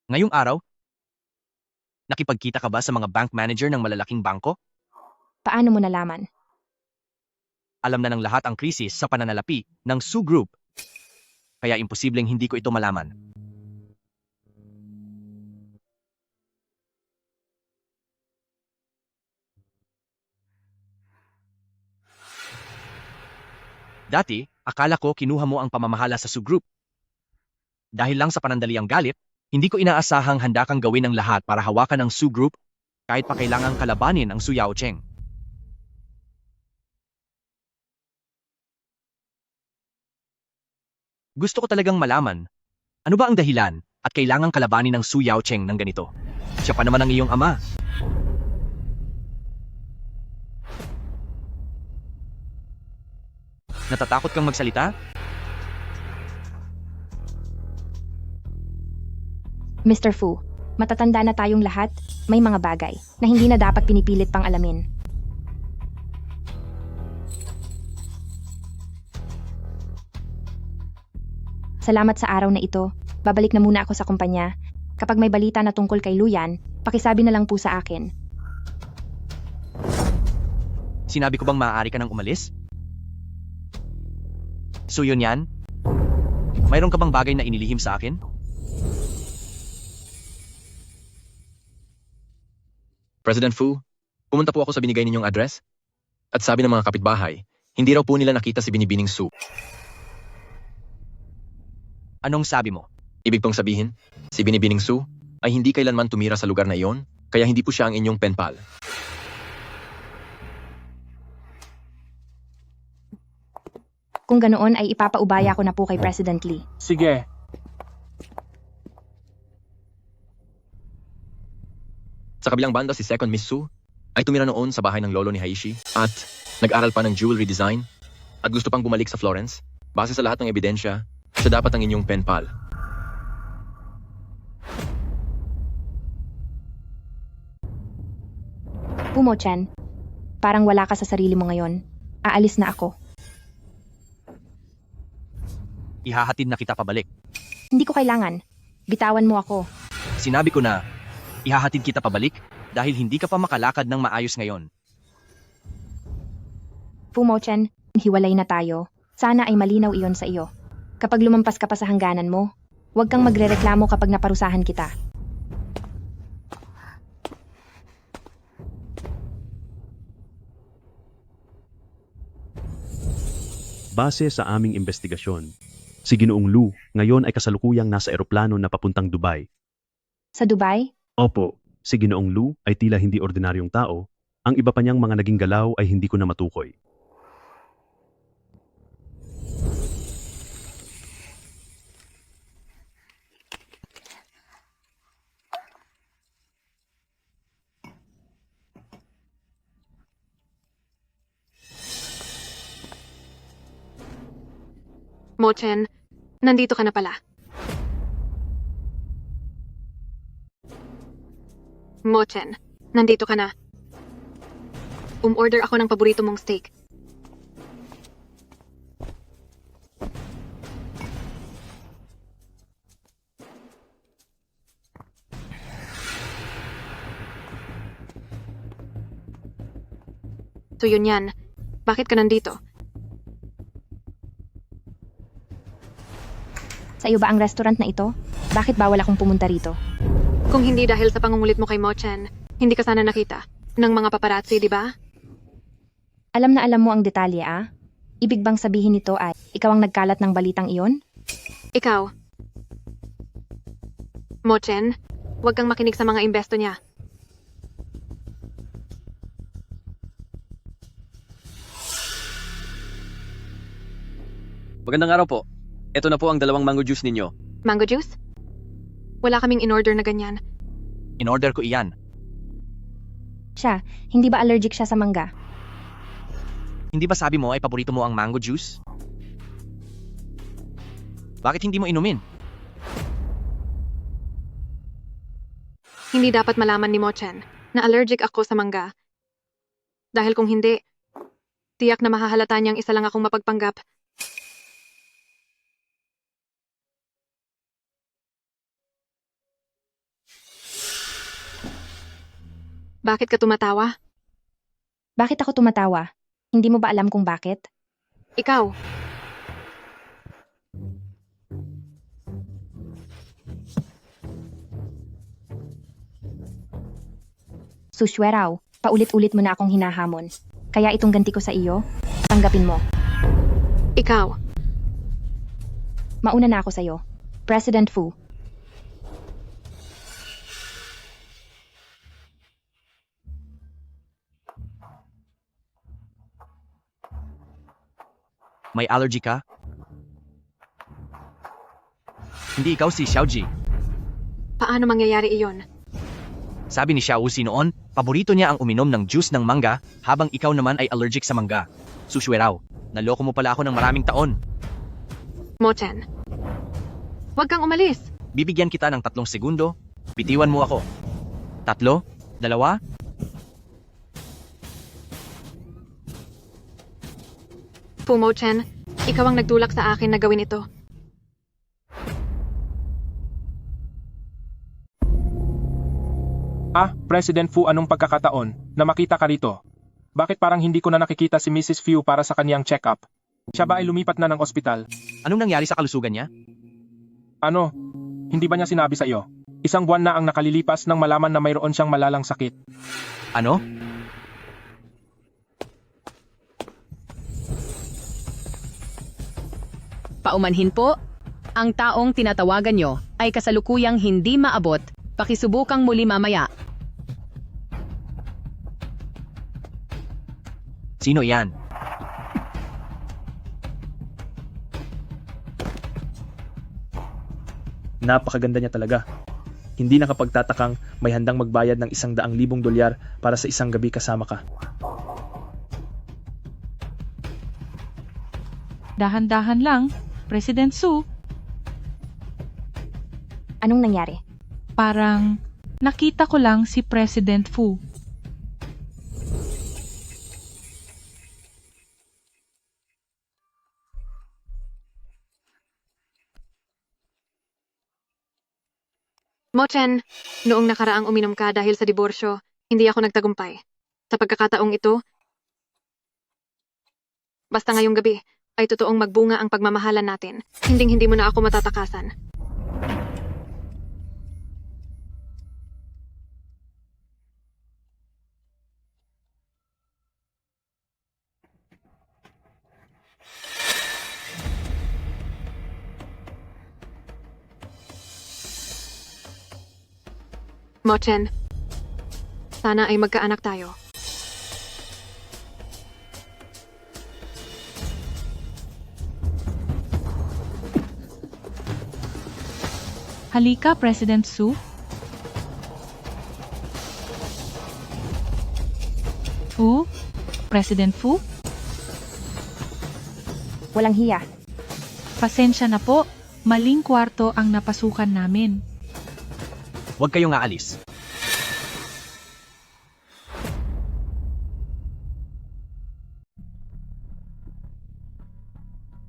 Ngayong araw, nakipagkita ka ba sa mga bank manager ng malalaking bangko? Paano mo nalaman? Alam na ng lahat ang krisis sa pananalapi ng Su Group. Kaya imposibleng hindi ko ito malaman. Dati, akala ko kinuha mo ang pamamahala sa Su Group. Dahil lang sa panandaliang galit, hindi ko inaasahang handa kang gawin ang lahat para hawakan ang Su Group kahit pa kailangang kalabanin ang Su Yaocheng. Gusto ko talagang malaman, ano ba ang dahilan at kailangang kalabanin ng Su Yaocheng ng ganito? Siya pa naman ang iyong ama. Natatakot kang magsalita? Mr. Fu, matatanda na tayong lahat, may mga bagay na hindi na dapat pinipilit pang alamin. Salamat sa araw na ito. Babalik na muna ako sa kumpanya. Kapag may balita na tungkol kay Luyan, pakisabi na lang po sa akin. Sinabi ko bang maaari ka nang umalis? So yun yan? Mayroon ka bang bagay na inilihim sa akin? President Fu, pumunta po ako sa binigay ninyong address. At sabi ng mga kapitbahay, hindi raw po nila nakita si Binibining Su. Anong sabi mo? Ibig pong sabihin, si Binibining Su ay hindi kailanman tumira sa lugar na iyon, kaya hindi po siya ang inyong penpal. Kung ganoon ay ipapaubaya ko na po kay President Lee. Sige. Sa kabilang banda, si Second Miss Su ay tumira noon sa bahay ng lolo ni Haishi at nag-aral pa ng jewelry design at gusto pang bumalik sa Florence. Base sa lahat ng ebidensya, siya dapat ang inyong penpal. Pumo-chan, parang wala ka sa sarili mo ngayon. Aalis na ako. Ihahatid na kita pabalik. Hindi ko kailangan. Bitawan mo ako. Sinabi ko na, ihahatid kita pabalik dahil hindi ka pa makalakad ng maayos ngayon. Pumo-chan, hiwalay na tayo. Sana ay malinaw iyon sa iyo. Kapag lumampas ka pa sa hangganan mo, huwag kang magrereklamo kapag naparusahan kita. Base sa aming investigasyon, si Ginoong Lu ngayon ay kasalukuyang nasa eroplano na papuntang Dubai. Sa Dubai? Opo, si Ginoong Lu ay tila hindi ordinaryong tao, ang iba pa niyang mga naging galaw ay hindi ko na matukoy. Mo-chen, nandito ka na pala. Mo-chen, nandito ka na. Umorder ako ng paborito mong steak. So yun yan. Bakit ka nandito? Sa iyo ba ang restaurant na ito? Bakit bawal akong pumunta rito? Kung hindi dahil sa pangungulit mo kay Mo-chen, hindi ka sana nakita ng mga paparazzi, di ba? Alam na alam mo ang detalye, ah? Ibig bang sabihin nito ay ikaw ang nagkalat ng balitang iyon? Ikaw. Mo-chen, huwag kang makinig sa mga imbesto niya. Magandang araw po. Ito na po ang 2 mango juice ninyo. Mango juice? Wala kaming in-order na ganyan. In-order ko iyan. Siya, hindi ba allergic siya sa mangga? Hindi ba sabi mo ay paborito mo ang mango juice? Bakit hindi mo inumin? Hindi dapat malaman ni Mo-chen na allergic ako sa mangga. Dahil kung hindi, tiyak na mahahalata niyang isa lang akong mapagpanggap. Bakit ka tumatawa? Bakit ako tumatawa? Hindi mo ba alam kung bakit? Ikaw. Sushweraw, paulit-ulit mo na akong hinahamon. Kaya itong ganti ko sa iyo, tanggapin mo. Ikaw. Mauna na ako sa'yo. President Fu. May allergy ka? Hindi ikaw si Xiaoji. Paano mangyayari iyon? Sabi ni Xiaozi noon, paborito niya ang uminom ng juice ng mangga, habang ikaw naman ay allergic sa mangga. Sushweraw, naloko mo pala ako ng maraming taon. Mochen. Huwag kang umalis. Bibigyan kita ng 3 segundo, bitiwan mo ako. 3, 2, Fu Mochen, ikaw ang nagtulak sa akin na gawin ito. President Fu, anong pagkakataon na makita ka rito? Bakit parang hindi ko na nakikita si Mrs. Fu para sa kaniyang check-up? Siya ba ay lumipat na ng ospital? Anong nangyari sa kalusugan niya? Ano? Hindi ba niya sinabi sa iyo? 1 buwan na ang nakalilipas nang malaman na mayroon siyang malalang sakit. Ano? Paumanhin po, ang taong tinatawagan nyo ay kasalukuyang hindi maabot. Pakisubukang muli mamaya. Sino yan? Napakaganda niya talaga. Hindi nakapagtatakang may handang magbayad ng $100,000 para sa isang gabi kasama ka. Dahan-dahan lang, President Su. Anong nangyari? Parang nakita ko lang si President Fu. Mochen, noong nakaraang uminom ka dahil sa diborsyo, hindi ako nagtagumpay. Sa pagkakataong ito, basta ngayong gabi, ay totoong magbunga ang pagmamahalan natin. Hinding-hindi mo na ako matatakasan. Mochen, sana ay magkaanak tayo. Halika, President Su. President Fu? Walang hiya. Pasensya na po, maling kwarto ang napasukan namin. Huwag kayong aalis.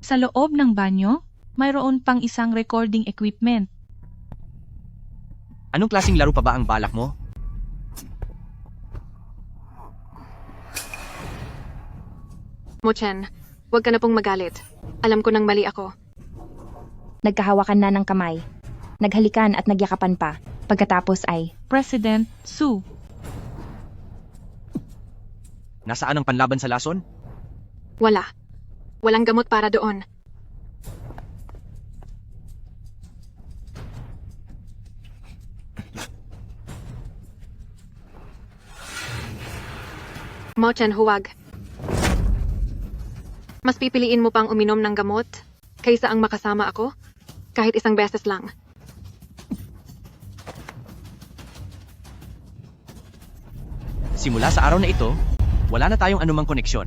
Sa loob ng banyo, mayroon pang isang recording equipment. Anong klaseng laro pa ba ang balak mo? Mochen, huwag ka na pong magalit. Alam ko nang mali ako. Nagkahawakan na ng kamay. Naghalikan at nagyakapan pa. Pagkatapos ay, President Su. Nasaan ang panlaban sa lason? Wala. Walang gamot para doon. Mochen, huwag. Mas pipiliin mo pang uminom ng gamot kaysa ang makasama ako kahit isang beses lang. Simula sa araw na ito, wala na tayong anumang koneksyon.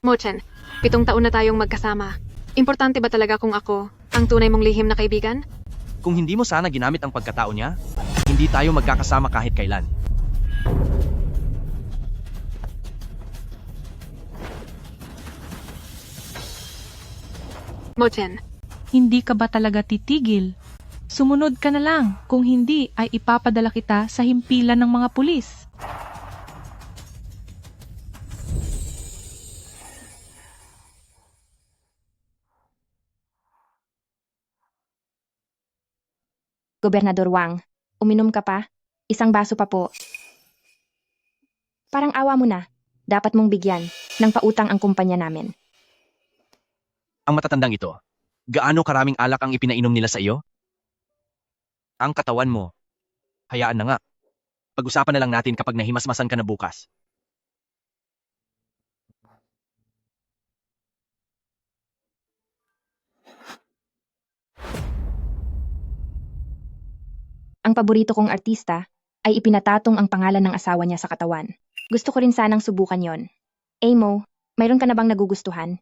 Mochen, 7 taon na tayong magkasama. Importante ba talaga kung ako ang tunay mong lihim na kaibigan? Kung hindi mo sana ginamit ang pagkatao niya, hindi tayo magkakasama kahit kailan. Mochen, Hindi ka ba talaga titigil? Sumunod ka na lang. Kung hindi, ay ipapadala kita sa himpilan ng mga pulis. Gobernador Wang, uminom ka pa? Isang baso pa po. Parang awa mo na. Dapat mong bigyan ng pautang ang kumpanya namin. Ang matatandang ito, gaano karaming alak ang ipinainom nila sa iyo? Ang katawan mo. Hayaan na nga. Pag-usapan na lang natin kapag nahimasmasan ka na bukas. Ang paborito kong artista ay ipinatatong ang pangalan ng asawa niya sa katawan. Gusto ko rin sanang subukan yon. Amo, mayroon ka na bang nagugustuhan?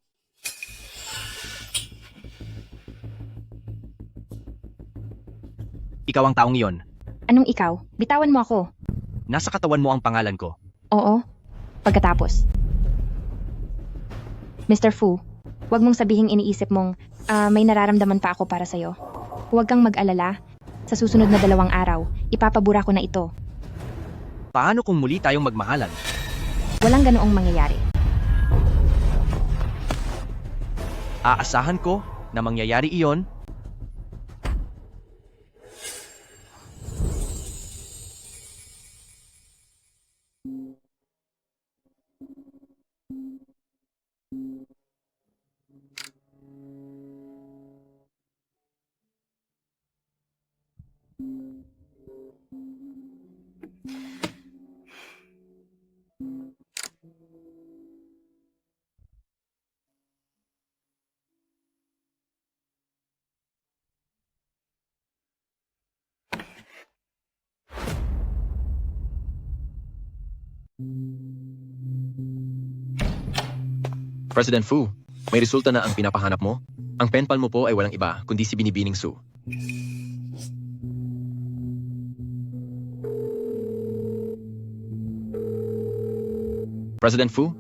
Ikaw ang taong iyon. Anong ikaw? Bitawan mo ako. Nasa katawan mo ang pangalan ko. Oo. Pagkatapos. Mr. Fu, huwag mong sabihing iniisip mong may nararamdaman pa ako para sa'yo. Huwag kang mag-alala. Sa susunod na 2 araw, ipapabura ko na ito. Paano kung muli tayong magmahalan? Walang ganoong mangyayari. Aasahan ko na mangyayari iyon. President Fu, may resulta na ang pinapahanap mo. Ang pen pal mo po ay walang iba, kundi si Binibining Su. President Fu,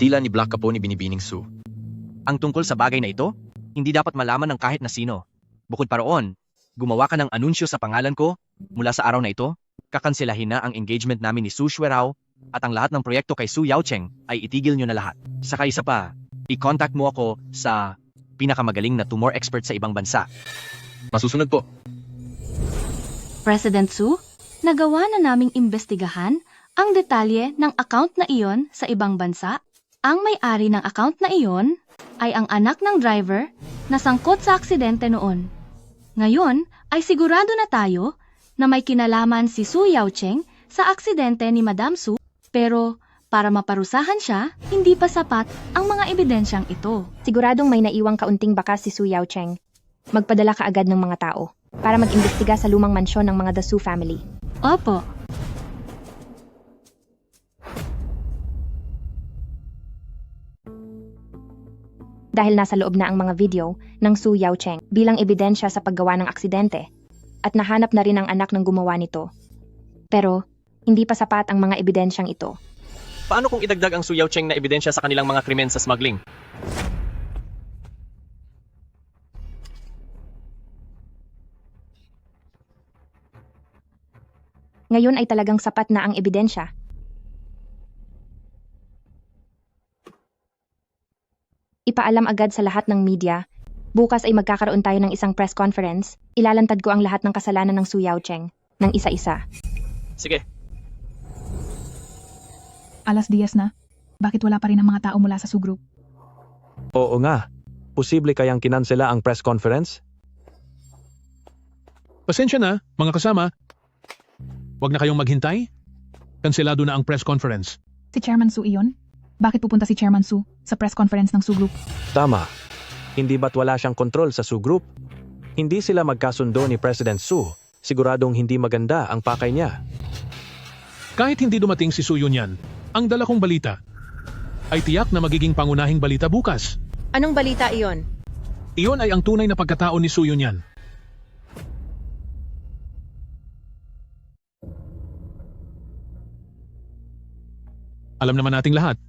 tila ni Black ka po ni Binibining Su. Ang tungkol sa bagay na ito, hindi dapat malaman ng kahit na sino. Bukod pa roon, gumawa ka ng anunsyo sa pangalan ko. Mula sa araw na ito, kakansilahin na ang engagement namin ni Su Xuerao at ang lahat ng proyekto kay Su Yaocheng ay itigil nyo na lahat. Saka isa pa, i-contact mo ako sa pinakamagaling na tumor expert sa ibang bansa. Masusunod po. President Su, nagawa na naming imbestigahan ang detalye ng account na iyon sa ibang bansa. Ang may-ari ng account na iyon ay ang anak ng driver na sangkot sa aksidente noon. Ngayon ay sigurado na tayo na may kinalaman si Su Yaocheng sa aksidente ni Madam Su, pero para maparusahan siya, hindi pa sapat ang mga ebidensyang ito. Siguradong may naiwang kaunting bakas si Su Yaocheng. Magpadala ka agad ng mga tao para mag-imbestiga sa lumang mansyon ng mga The Su family. Opo. Dahil nasa loob na ang mga video ng Su Yaocheng bilang ebidensya sa paggawa ng aksidente at nahanap na rin ang anak ng gumawa nito. Pero hindi pa sapat ang mga ebidensyang ito. Paano kung idagdag ang Su Yaocheng na ebidensya sa kanilang mga krimen sa smuggling? Ngayon ay talagang sapat na ang ebidensya. Ipaalam agad sa lahat ng media. Bukas ay magkakaroon tayo ng isang press conference. Ilalantad ko ang lahat ng kasalanan ng Su Yaocheng ng isa-isa. Sige. 10:00 na. Bakit wala pa rin ang mga tao mula sa Su Group? Oo nga. Posible kayang kinansela ang press conference? Pasensya na, mga kasama. Huwag na kayong maghintay. Kanselado na ang press conference. Si Chairman Su iyon? Bakit pupunta si Chairman Su sa press conference ng Su Group? Tama. Hindi ba't wala siyang kontrol sa Su Group? Hindi sila magkasundo ni President Su. Siguradong hindi maganda ang pakay niya. Kahit hindi dumating si Su Yunyan, ang dala kong balita ay tiyak na magiging pangunahing balita bukas. Anong balita iyon? Iyon ay ang tunay na pagkatao ni Su Yunyan. Alam naman nating lahat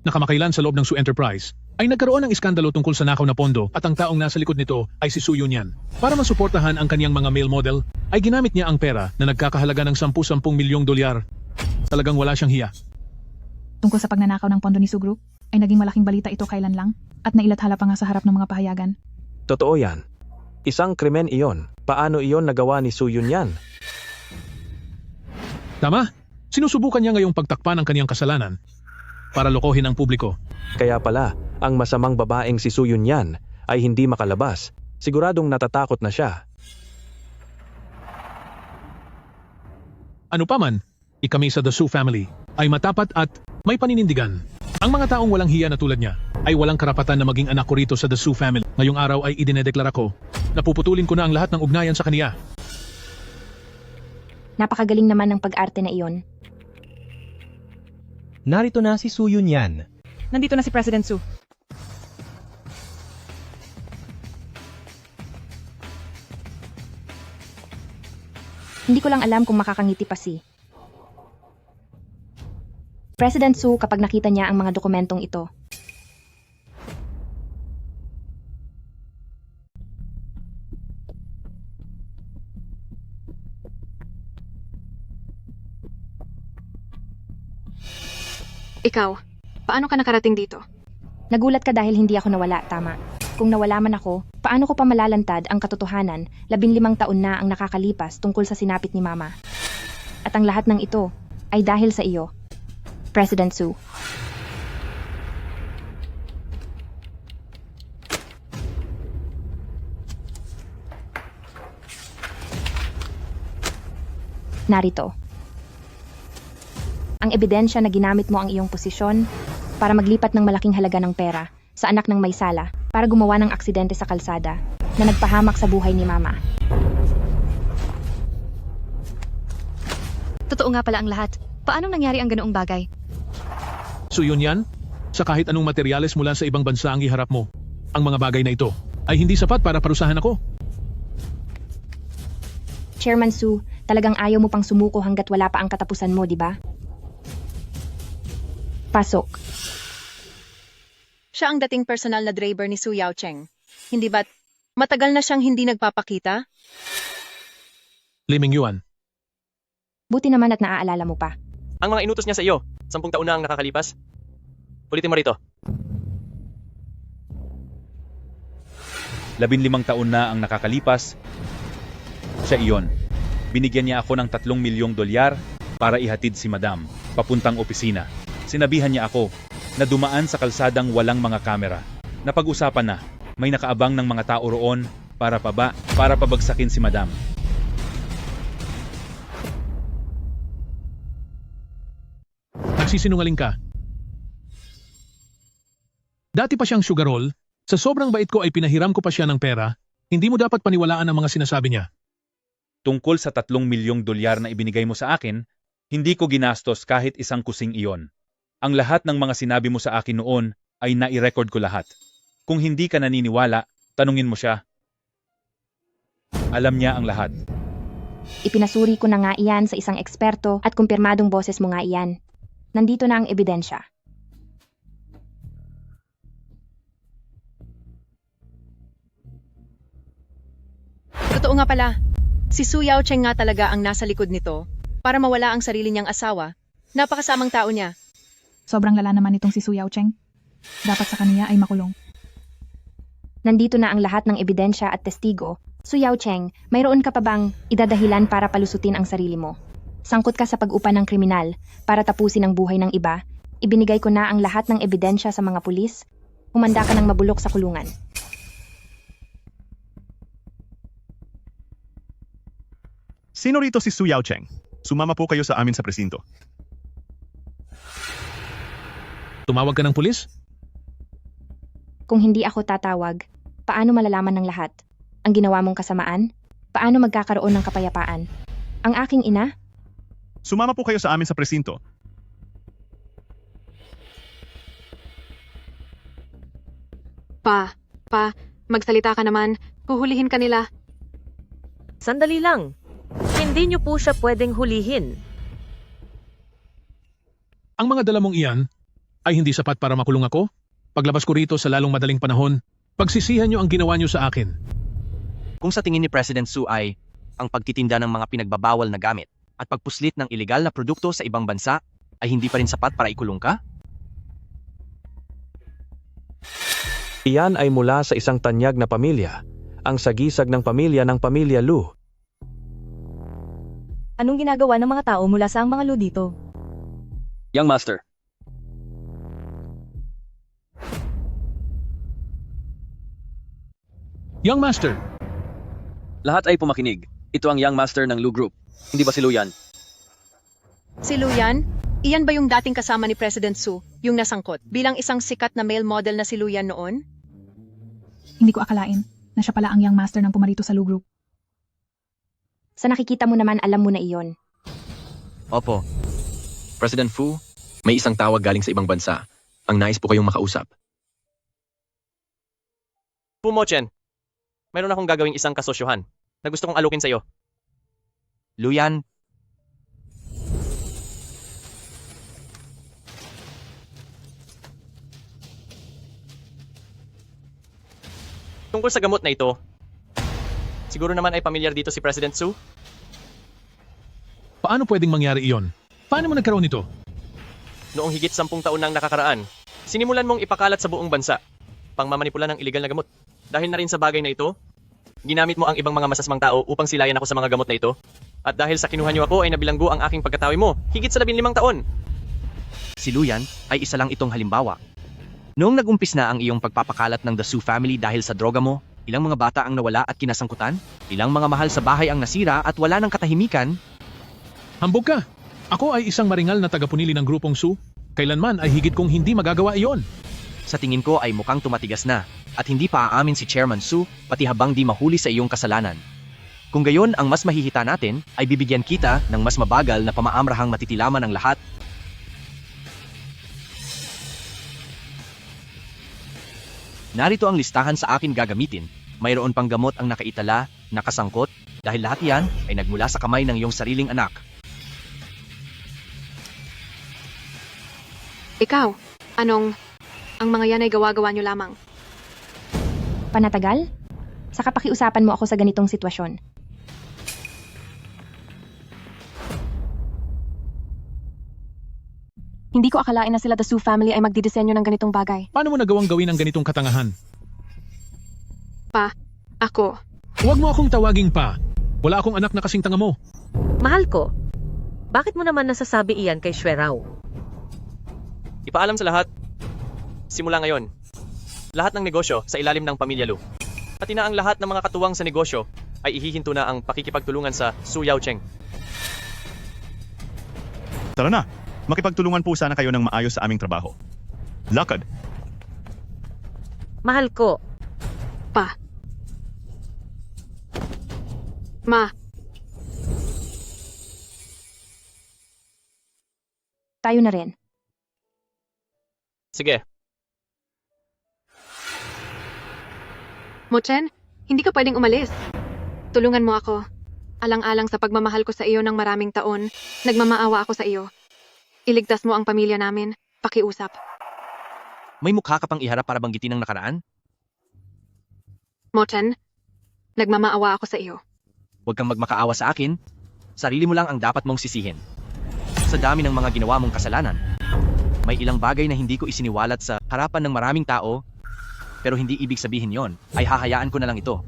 na kamakailan sa loob ng Su Enterprise ay nagkaroon ng iskandalo tungkol sa nakaw na pondo at ang taong nasa likod nito ay si Su Yunyan. Para masuportahan ang kaniyang mga male model, ay ginamit niya ang pera na nagkakahalaga ng 10-10 milyong dolyar. Talagang wala siyang hiya. Tungkol sa pagnanakaw ng pondo ni Su Group, ay naging malaking balita ito kailan lang at nailathala pa nga sa harap ng mga pahayagan. Totoo yan. Isang krimen iyon. Paano iyon nagawa ni Su Yunyan? Tama, sinusubukan niya ngayong pagtakpan ang kaniyang kasalanan para lokohin ang publiko. Kaya pala, ang masamang babaeng si Su Yunyan ay hindi makalabas. Siguradong natatakot na siya. Ano pa man, ikami sa The Su family ay matapat at may paninindigan. Ang mga taong walang hiya na tulad niya ay walang karapatan na maging anak ko rito sa The Su family. Ngayong araw ay idinedeklara ko na puputulin ko na ang lahat ng ugnayan sa kaniya. Napakagaling naman ng pag-arte na iyon. Narito na si Su Yunyan. Nandito na si President Su. Hindi ko lang alam kung makakangiti pa si President Su kapag nakita niya ang mga dokumentong ito. Ikaw, paano ka nakarating dito? Nagulat ka dahil hindi ako nawala, tama. Kung nawala man ako, paano ko pa malalantad ang katotohanan 15 taon na ang nakakalipas tungkol sa sinapit ni Mama? At ang lahat ng ito ay dahil sa iyo, President Su. Narito. Ang ebidensya na ginamit mo ang iyong posisyon para maglipat ng malaking halaga ng pera sa anak ng may sala para gumawa ng aksidente sa kalsada na nagpahamak sa buhay ni Mama. Totoo nga pala ang lahat. Paanong nangyari ang ganoong bagay? Su Yunyan, sa kahit anong materyales mula sa ibang bansa ang iharap mo, ang mga bagay na ito ay hindi sapat para parusahan ako. Chairman Su, talagang ayaw mo pang sumuko hanggat wala pa ang katapusan mo, di ba? Pasok. Siya ang dating personal na driver ni Su Yaocheng. Hindi ba't matagal na siyang hindi nagpapakita? Liming Yuan. Buti naman at naaalala mo pa. Ang mga inutos niya sa iyo, 10 taon na ang nakakalipas. Ulitin mo rito. 15 taon na ang nakakalipas. Siya iyon. Binigyan niya ako ng 3 milyong dolyar para ihatid si Madam papuntang opisina. Sinabihan niya ako na dumaan sa kalsadang walang mga kamera. Napag-usapan na, may nakaabang ng mga tao roon para pabagsakin si Madam. Nagsisinungaling ka. Dati pa siyang sugar roll, sa sobrang bait ko ay pinahiram ko pa siya ng pera, hindi mo dapat paniwalaan ang mga sinasabi niya. Tungkol sa 3 milyong dolyar na ibinigay mo sa akin, hindi ko ginastos kahit isang kusing iyon. Ang lahat ng mga sinabi mo sa akin noon ay nai-record ko lahat. Kung hindi ka naniniwala, tanungin mo siya. Alam niya ang lahat. Ipinasuri ko na nga iyan sa isang eksperto at kumpirmadong boses mo nga iyan. Nandito na ang ebidensya. Totoo nga pala, si Su Yaocheng nga talaga ang nasa likod nito para mawala ang sarili niyang asawa. Napakasamang tao niya. Sobrang lala naman itong si Su Yaocheng. Dapat sa kaniya ay makulong. Nandito na ang lahat ng ebidensya at testigo. Su Yaocheng, mayroon ka pa bang idadahilan para palusutin ang sarili mo? Sangkot ka sa pag-upa ng kriminal para tapusin ang buhay ng iba. Ibinigay ko na ang lahat ng ebidensya sa mga pulis. Humanda ka ng mabulok sa kulungan. Sino rito si Su Yaocheng? Sumama po kayo sa amin sa presinto. Tumawag ka ng pulis? Kung hindi ako tatawag, paano malalaman ng lahat? Ang ginawa mong kasamaan? Paano magkakaroon ng kapayapaan? Ang aking ina? Sumama po kayo sa amin sa presinto. Magsalita ka naman. Huhulihin ka nila. Sandali lang. Hindi niyo po siya pwedeng hulihin. Ang mga dala mong iyan ay hindi sapat para makulong ako? Paglabas ko rito sa lalong madaling panahon, pagsisihan niyo ang ginawa niyo sa akin. Kung sa tingin ni President Su ay ang pagtitinda ng mga pinagbabawal na gamit at pagpuslit ng ilegal na produkto sa ibang bansa ay hindi pa rin sapat para ikulong ka? Iyan ay mula sa isang tanyag na pamilya, ang sagisag ng pamilya Lu. Anong ginagawa ng mga tao mula sa ang mga Lu dito? Young Master. Young Master, Lahat ay pumakinig. Ito ang Young Master ng Lu Group. Hindi ba si Luyan? Si Luyan? Iyan ba yung dating kasama ni President Su, yung nasangkot, bilang isang sikat na male model na si Luyan noon? Hindi ko akalain na siya pala ang young master ng pumarito sa Lu Group. Sa nakikita mo naman, alam mo na iyon. Opo. President Fu, may isang tawag galing sa ibang bansa. Ang nais po kayong makausap. Fu Mochen, mayroon akong gagawing isang kasosyohan na gusto kong alukin sa'yo. Luyan, Tungkol sa gamot na ito, siguro naman ay pamilyar dito si President Su? paano pwedeng mangyari iyon? Paano mo nagkaroon nito? Noong higit 10 taon nang nakakaraan, sinimulan mong ipakalat sa buong bansa, pangmamanipula ng iligal na gamot. Dahil na rin sa bagay na ito, ginamit mo ang ibang mga masasmang tao upang silayan ako sa mga gamot na ito. At dahil sa kinuha niyo ako ay nabilanggo ang aking pagkatawi mo, higit sa 15 taon. si Luyan ay isa lang itong halimbawa. Noong nag-umpis na ang iyong pagpapakalat ng The Su family dahil sa droga mo, ilang mga bata ang nawala at kinasangkutan, ilang mga mahal sa bahay ang nasira at wala ng katahimikan. Hambog ka! Ako ay isang maringal na tagapunili ng grupong Su. Kailanman ay higit kong hindi magagawa iyon. Sa tingin ko ay mukhang tumatigas na at hindi pa aamin si Chairman Su pati habang di mahuli sa iyong kasalanan. Kung gayon ang mas mahihita natin ay bibigyan kita ng mas mabagal na pamaamrahang matitilaman ng lahat. Narito ang listahan sa akin gagamitin. Mayroon pang gamot ang nakaitala, nakasangkot, dahil lahat yan ay nagmula sa kamay ng iyong sariling anak. Ikaw, ang mga yan ay gawa-gawa nyo lamang. Panatagal? Saka pakiusapan mo ako sa ganitong sitwasyon. Hindi ko akalain na sila The Su family ay magdidisenyo ng ganitong bagay. Paano mo nagawang gawin ang ganitong katangahan? Ako. Huwag mo akong tawaging pa. Wala akong anak na kasing tanga mo. Mahal ko, bakit mo naman nasasabi iyan kay Xuerao? Ipaalam sa lahat, simula ngayon, lahat ng negosyo sa ilalim ng Pamilya Lu. At ang lahat ng mga katuwang sa negosyo ay ihihinto na ang pakikipagtulungan sa Su Yaocheng. Tara na, makipagtulungan po sana kayo ng maayos sa aming trabaho. Lakad! Mahal ko, Ma, Tayo na rin. Sige, Mochen, hindi ka pwedeng umalis. Tulungan mo ako. Alang-alang sa pagmamahal ko sa iyo ng maraming taon, nagmamaawa ako sa iyo. Iligtas mo ang pamilya namin. Pakiusap. May mukha ka pang iharap para banggitin ang nakaraan? Mochen, nagmamaawa ako sa iyo. Huwag kang magmakaawa sa akin. Sarili mo lang ang dapat mong sisihin. Sa dami ng mga ginawa mong kasalanan, may ilang bagay na hindi ko isiniwalat sa harapan ng maraming tao, pero hindi ibig sabihin yon ay hahayaan ko na lang ito.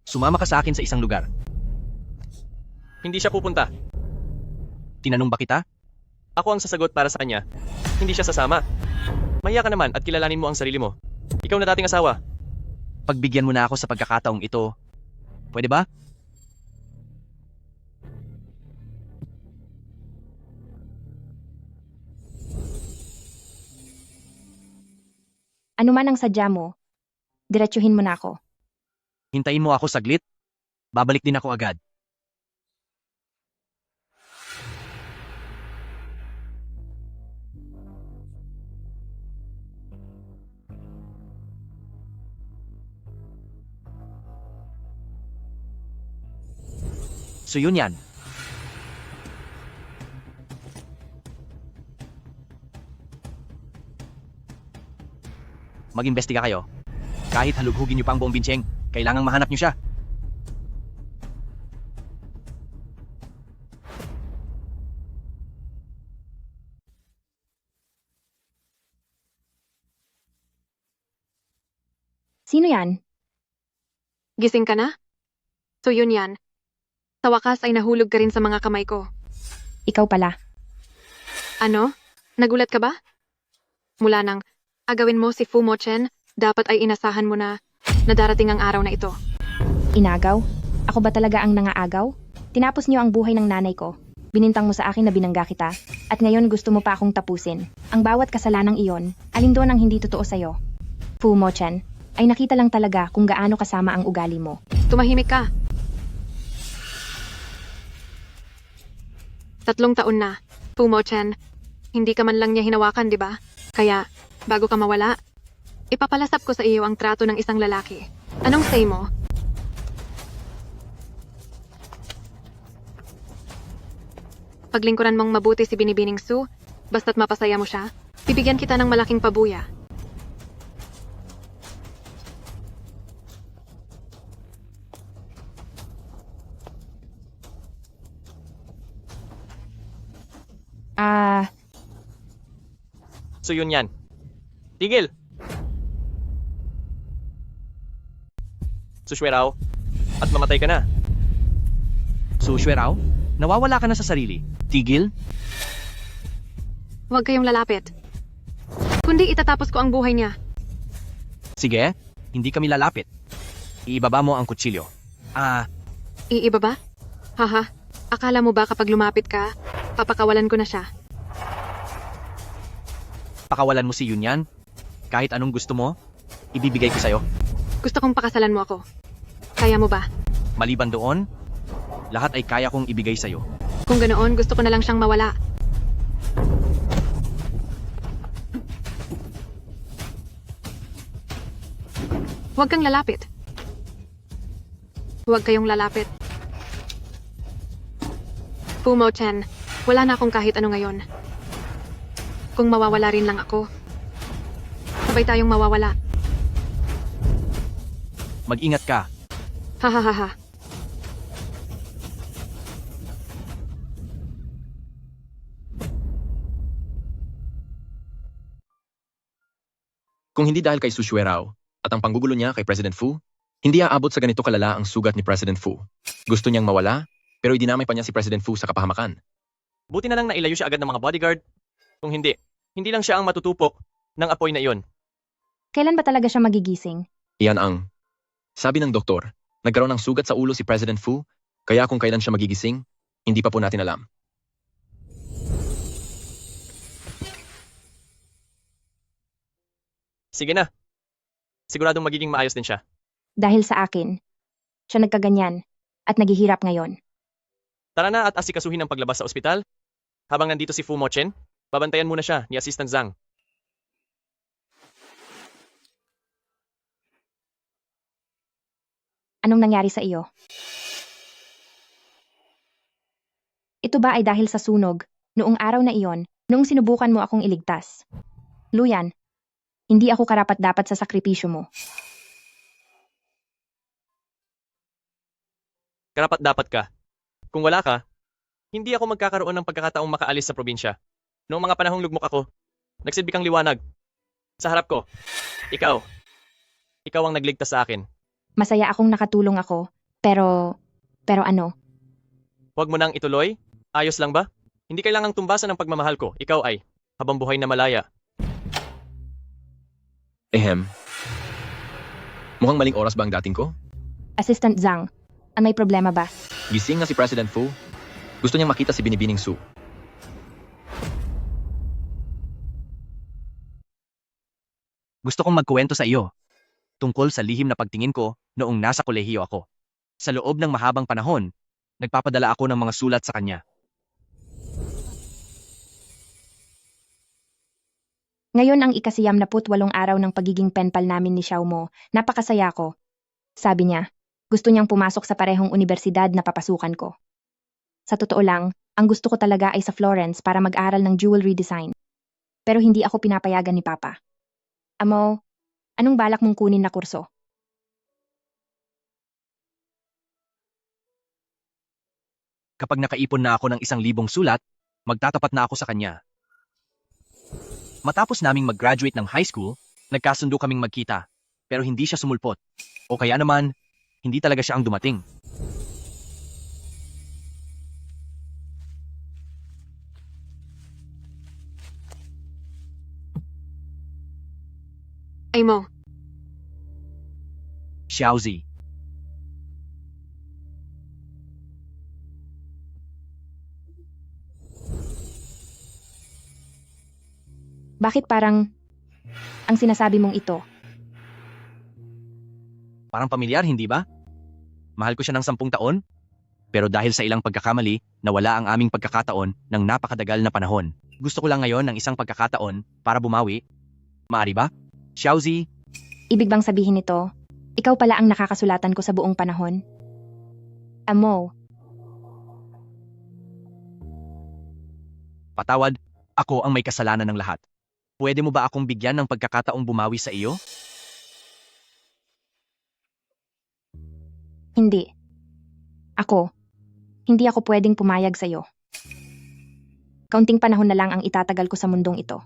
Sumama ka sa akin sa isang lugar. hindi siya pupunta. Tinanong ba kita? Ako ang sasagot para sa kanya. Hindi siya sasama. Mahiya ka naman at kilalanin mo ang sarili mo. Ikaw na dating asawa. Pagbigyan mo na ako sa pagkakataong ito. Pwede ba? Ano man ang sadya mo, diretsuhin mo na ako. Hintayin mo ako saglit. Babalik din ako agad. So yun yan. Mag-imbestiga kayo. Kahit halughugin niyo pa ang buong bincheng, kailangang mahanap niyo siya. Sino yan? Gising ka na? So yun yan. Sa wakas ay nahulog ka rin sa mga kamay ko. Ikaw pala. Ano? Nagulat ka ba? Mula nang agawin mo si Fu Mochen, dapat ay inasahan mo na darating ang araw na ito. Inagaw? Ako ba talaga ang nangaagaw? Tinapos niyo ang buhay ng nanay ko. Binintang mo sa akin na binangga kita. At ngayon gusto mo pa akong tapusin. Ang bawat kasalanang iyon, alin doon ang hindi totoo sa'yo? Fu Mochen, ay nakita lang talaga kung gaano kasama ang ugali mo. Tumahimik ka. 3 taon na. Fu Mochen, hindi ka man lang niya hinawakan, di ba? Kaya, bago ka mawala, ipapalasap ko sa iyo ang trato ng isang lalaki. Anong say mo? Paglingkuran mong mabuti si Binibining Su, basta't mapasaya mo siya, bibigyan kita ng malaking pabuya. So yun yan. Tigil! Susweraw, at mamatay ka na. Susweraw, nawawala ka na sa sarili. Tigil? Huwag kayong lalapit. Kundi itatapos ko ang buhay niya. Sige, hindi kami lalapit. Iibaba mo ang kutsilyo. Iiba ba? Haha, akala mo ba kapag lumapit ka, papakawalan ko na siya? Pakawalan mo si Yunyan. Kahit anong gusto mo, ibibigay ko sa'yo. Gusto kong pakasalan mo ako. Kaya mo ba? Maliban doon, lahat ay kaya kong ibigay sa'yo. Kung ganoon, gusto ko na lang siyang mawala. Huwag kang lalapit. Huwag kayong lalapit. Fu Mochen, wala na akong kahit ano ngayon. Kung mawawala rin lang ako, sabay tayong mawawala. Mag-ingat ka. Hahaha. Kung hindi dahil kay Susweraw at ang panggugulo niya kay President Fu, hindi aabot sa ganito kalala ang sugat ni President Fu. Gusto niyang mawala, pero idinamay pa niya si President Fu sa kapahamakan. Buti na lang nailayo siya agad ng mga bodyguard. Kung hindi, hindi lang siya ang matutupok ng apoy na iyon. Kailan ba talaga siya magigising? Iyan ang sabi ng doktor. Nagkaroon ng sugat sa ulo si President Fu, kaya kung kailan siya magigising, hindi pa po natin alam. Sige na. Siguradong magiging maayos din siya. Dahil sa akin, siya nagkaganyan at naghihirap ngayon. Tara na at asikasuhin ang paglabas sa ospital. Habang nandito si Fu Mochen, babantayan muna siya ni Assistant Zhang. Anong nangyari sa iyo? Ito ba ay dahil sa sunog, noong araw na iyon, noong sinubukan mo akong iligtas? Luyan, hindi ako karapat-dapat sa sakripisyo mo. Karapat-dapat ka. Kung wala ka, hindi ako magkakaroon ng pagkakataong makaalis sa probinsya. Noong mga panahong lugmok ako, nagsilbi kang liwanag. Sa harap ko, ikaw ang nagligtas sa akin. Masaya akong nakatulong ako, pero ano? Huwag mo nang ituloy? Ayos lang ba? Hindi kailangang tumbasan ang pagmamahal ko. Ikaw ay habang buhay na malaya. Mukhang maling oras ba ang dating ko? Assistant Zhang, may problema ba? Gising na si President Fu. Gusto niyang makita si Binibining Su. Gusto kong magkuwento sa iyo tungkol sa lihim na pagtingin ko noong nasa kolehiyo ako. Sa loob ng mahabang panahon, nagpapadala ako ng mga sulat sa kanya. Ngayon ang ika-98 araw ng pagiging penpal namin ni Xiao Mo, napakasaya ko. Sabi niya, gusto niyang pumasok sa parehong universidad na papasukan ko. Sa totoo lang, ang gusto ko talaga ay sa Florence para mag-aral ng jewelry design. Pero hindi ako pinapayagan ni Papa. Amo, anong balak mong kunin na kurso? Kapag nakaipon na ako ng 1,000 sulat, magtatapat na ako sa kanya. Matapos naming mag-graduate ng high school, nagkasundo kaming magkita. Pero hindi siya sumulpot. O kaya naman, hindi talaga siya ang dumating. Ay mo, Xiaozi. Bakit parang ang sinasabi mong ito? Parang pamilyar, hindi ba? Mahal ko siya ng 10 taon. Pero dahil sa ilang pagkakamali, nawala ang aming pagkakataon ng napakadagal na panahon. Gusto ko lang ngayon ng isang pagkakataon para bumawi. Maari ba? Xiaozi, Ibig bang sabihin nito, ikaw pala ang nakakasulatan ko sa buong panahon? Amo, patawad, ako ang may kasalanan ng lahat. Pwede mo ba akong bigyan ng pagkakataong bumawi sa iyo? hindi. Hindi ako pwedeng pumayag sa'yo. Kaunting panahon na lang ang itatagal ko sa mundong ito.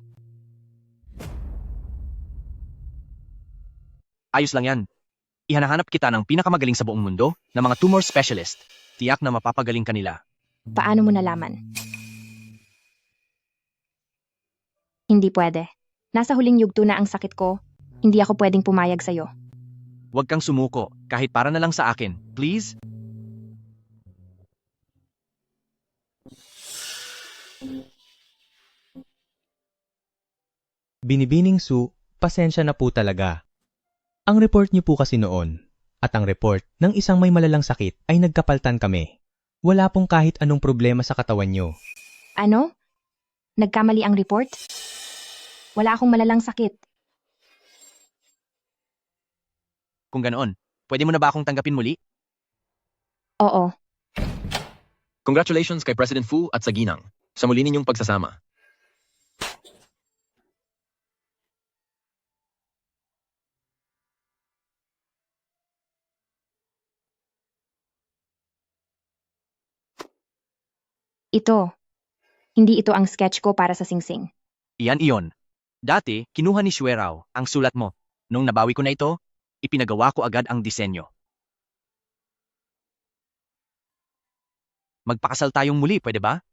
Ayos lang yan. Ihanahanap kita ng pinakamagaling sa buong mundo na mga tumor specialist. Tiyak na mapapagaling kanila. Paano mo nalaman? Hindi pwede. Nasa huling yugto na ang sakit ko. Hindi ako pwedeng pumayag sa'yo. Huwag kang sumuko, kahit para na lang sa akin. Please? Binibining Sue, pasensya na po talaga. Ang report niyo po kasi noon, at ang report ng isang may malalang sakit ay nagkapaltan kami. Wala pong kahit anong problema sa katawan niyo. Ano? Nagkamali ang report? Wala akong malalang sakit. Kung ganoon, pwede mo na ba akong tanggapin muli? Oo. Congratulations kay President Fu at sa ginang sa muli ninyong pagsasama. Hindi ito ang sketch ko para sa singsing. Iyan iyon. Dati, kinuha ni Xuerao ang sulat mo. Nung nabawi ko na ito, ipinagawa ko agad ang disenyo. Magpakasal tayong muli, pwede ba?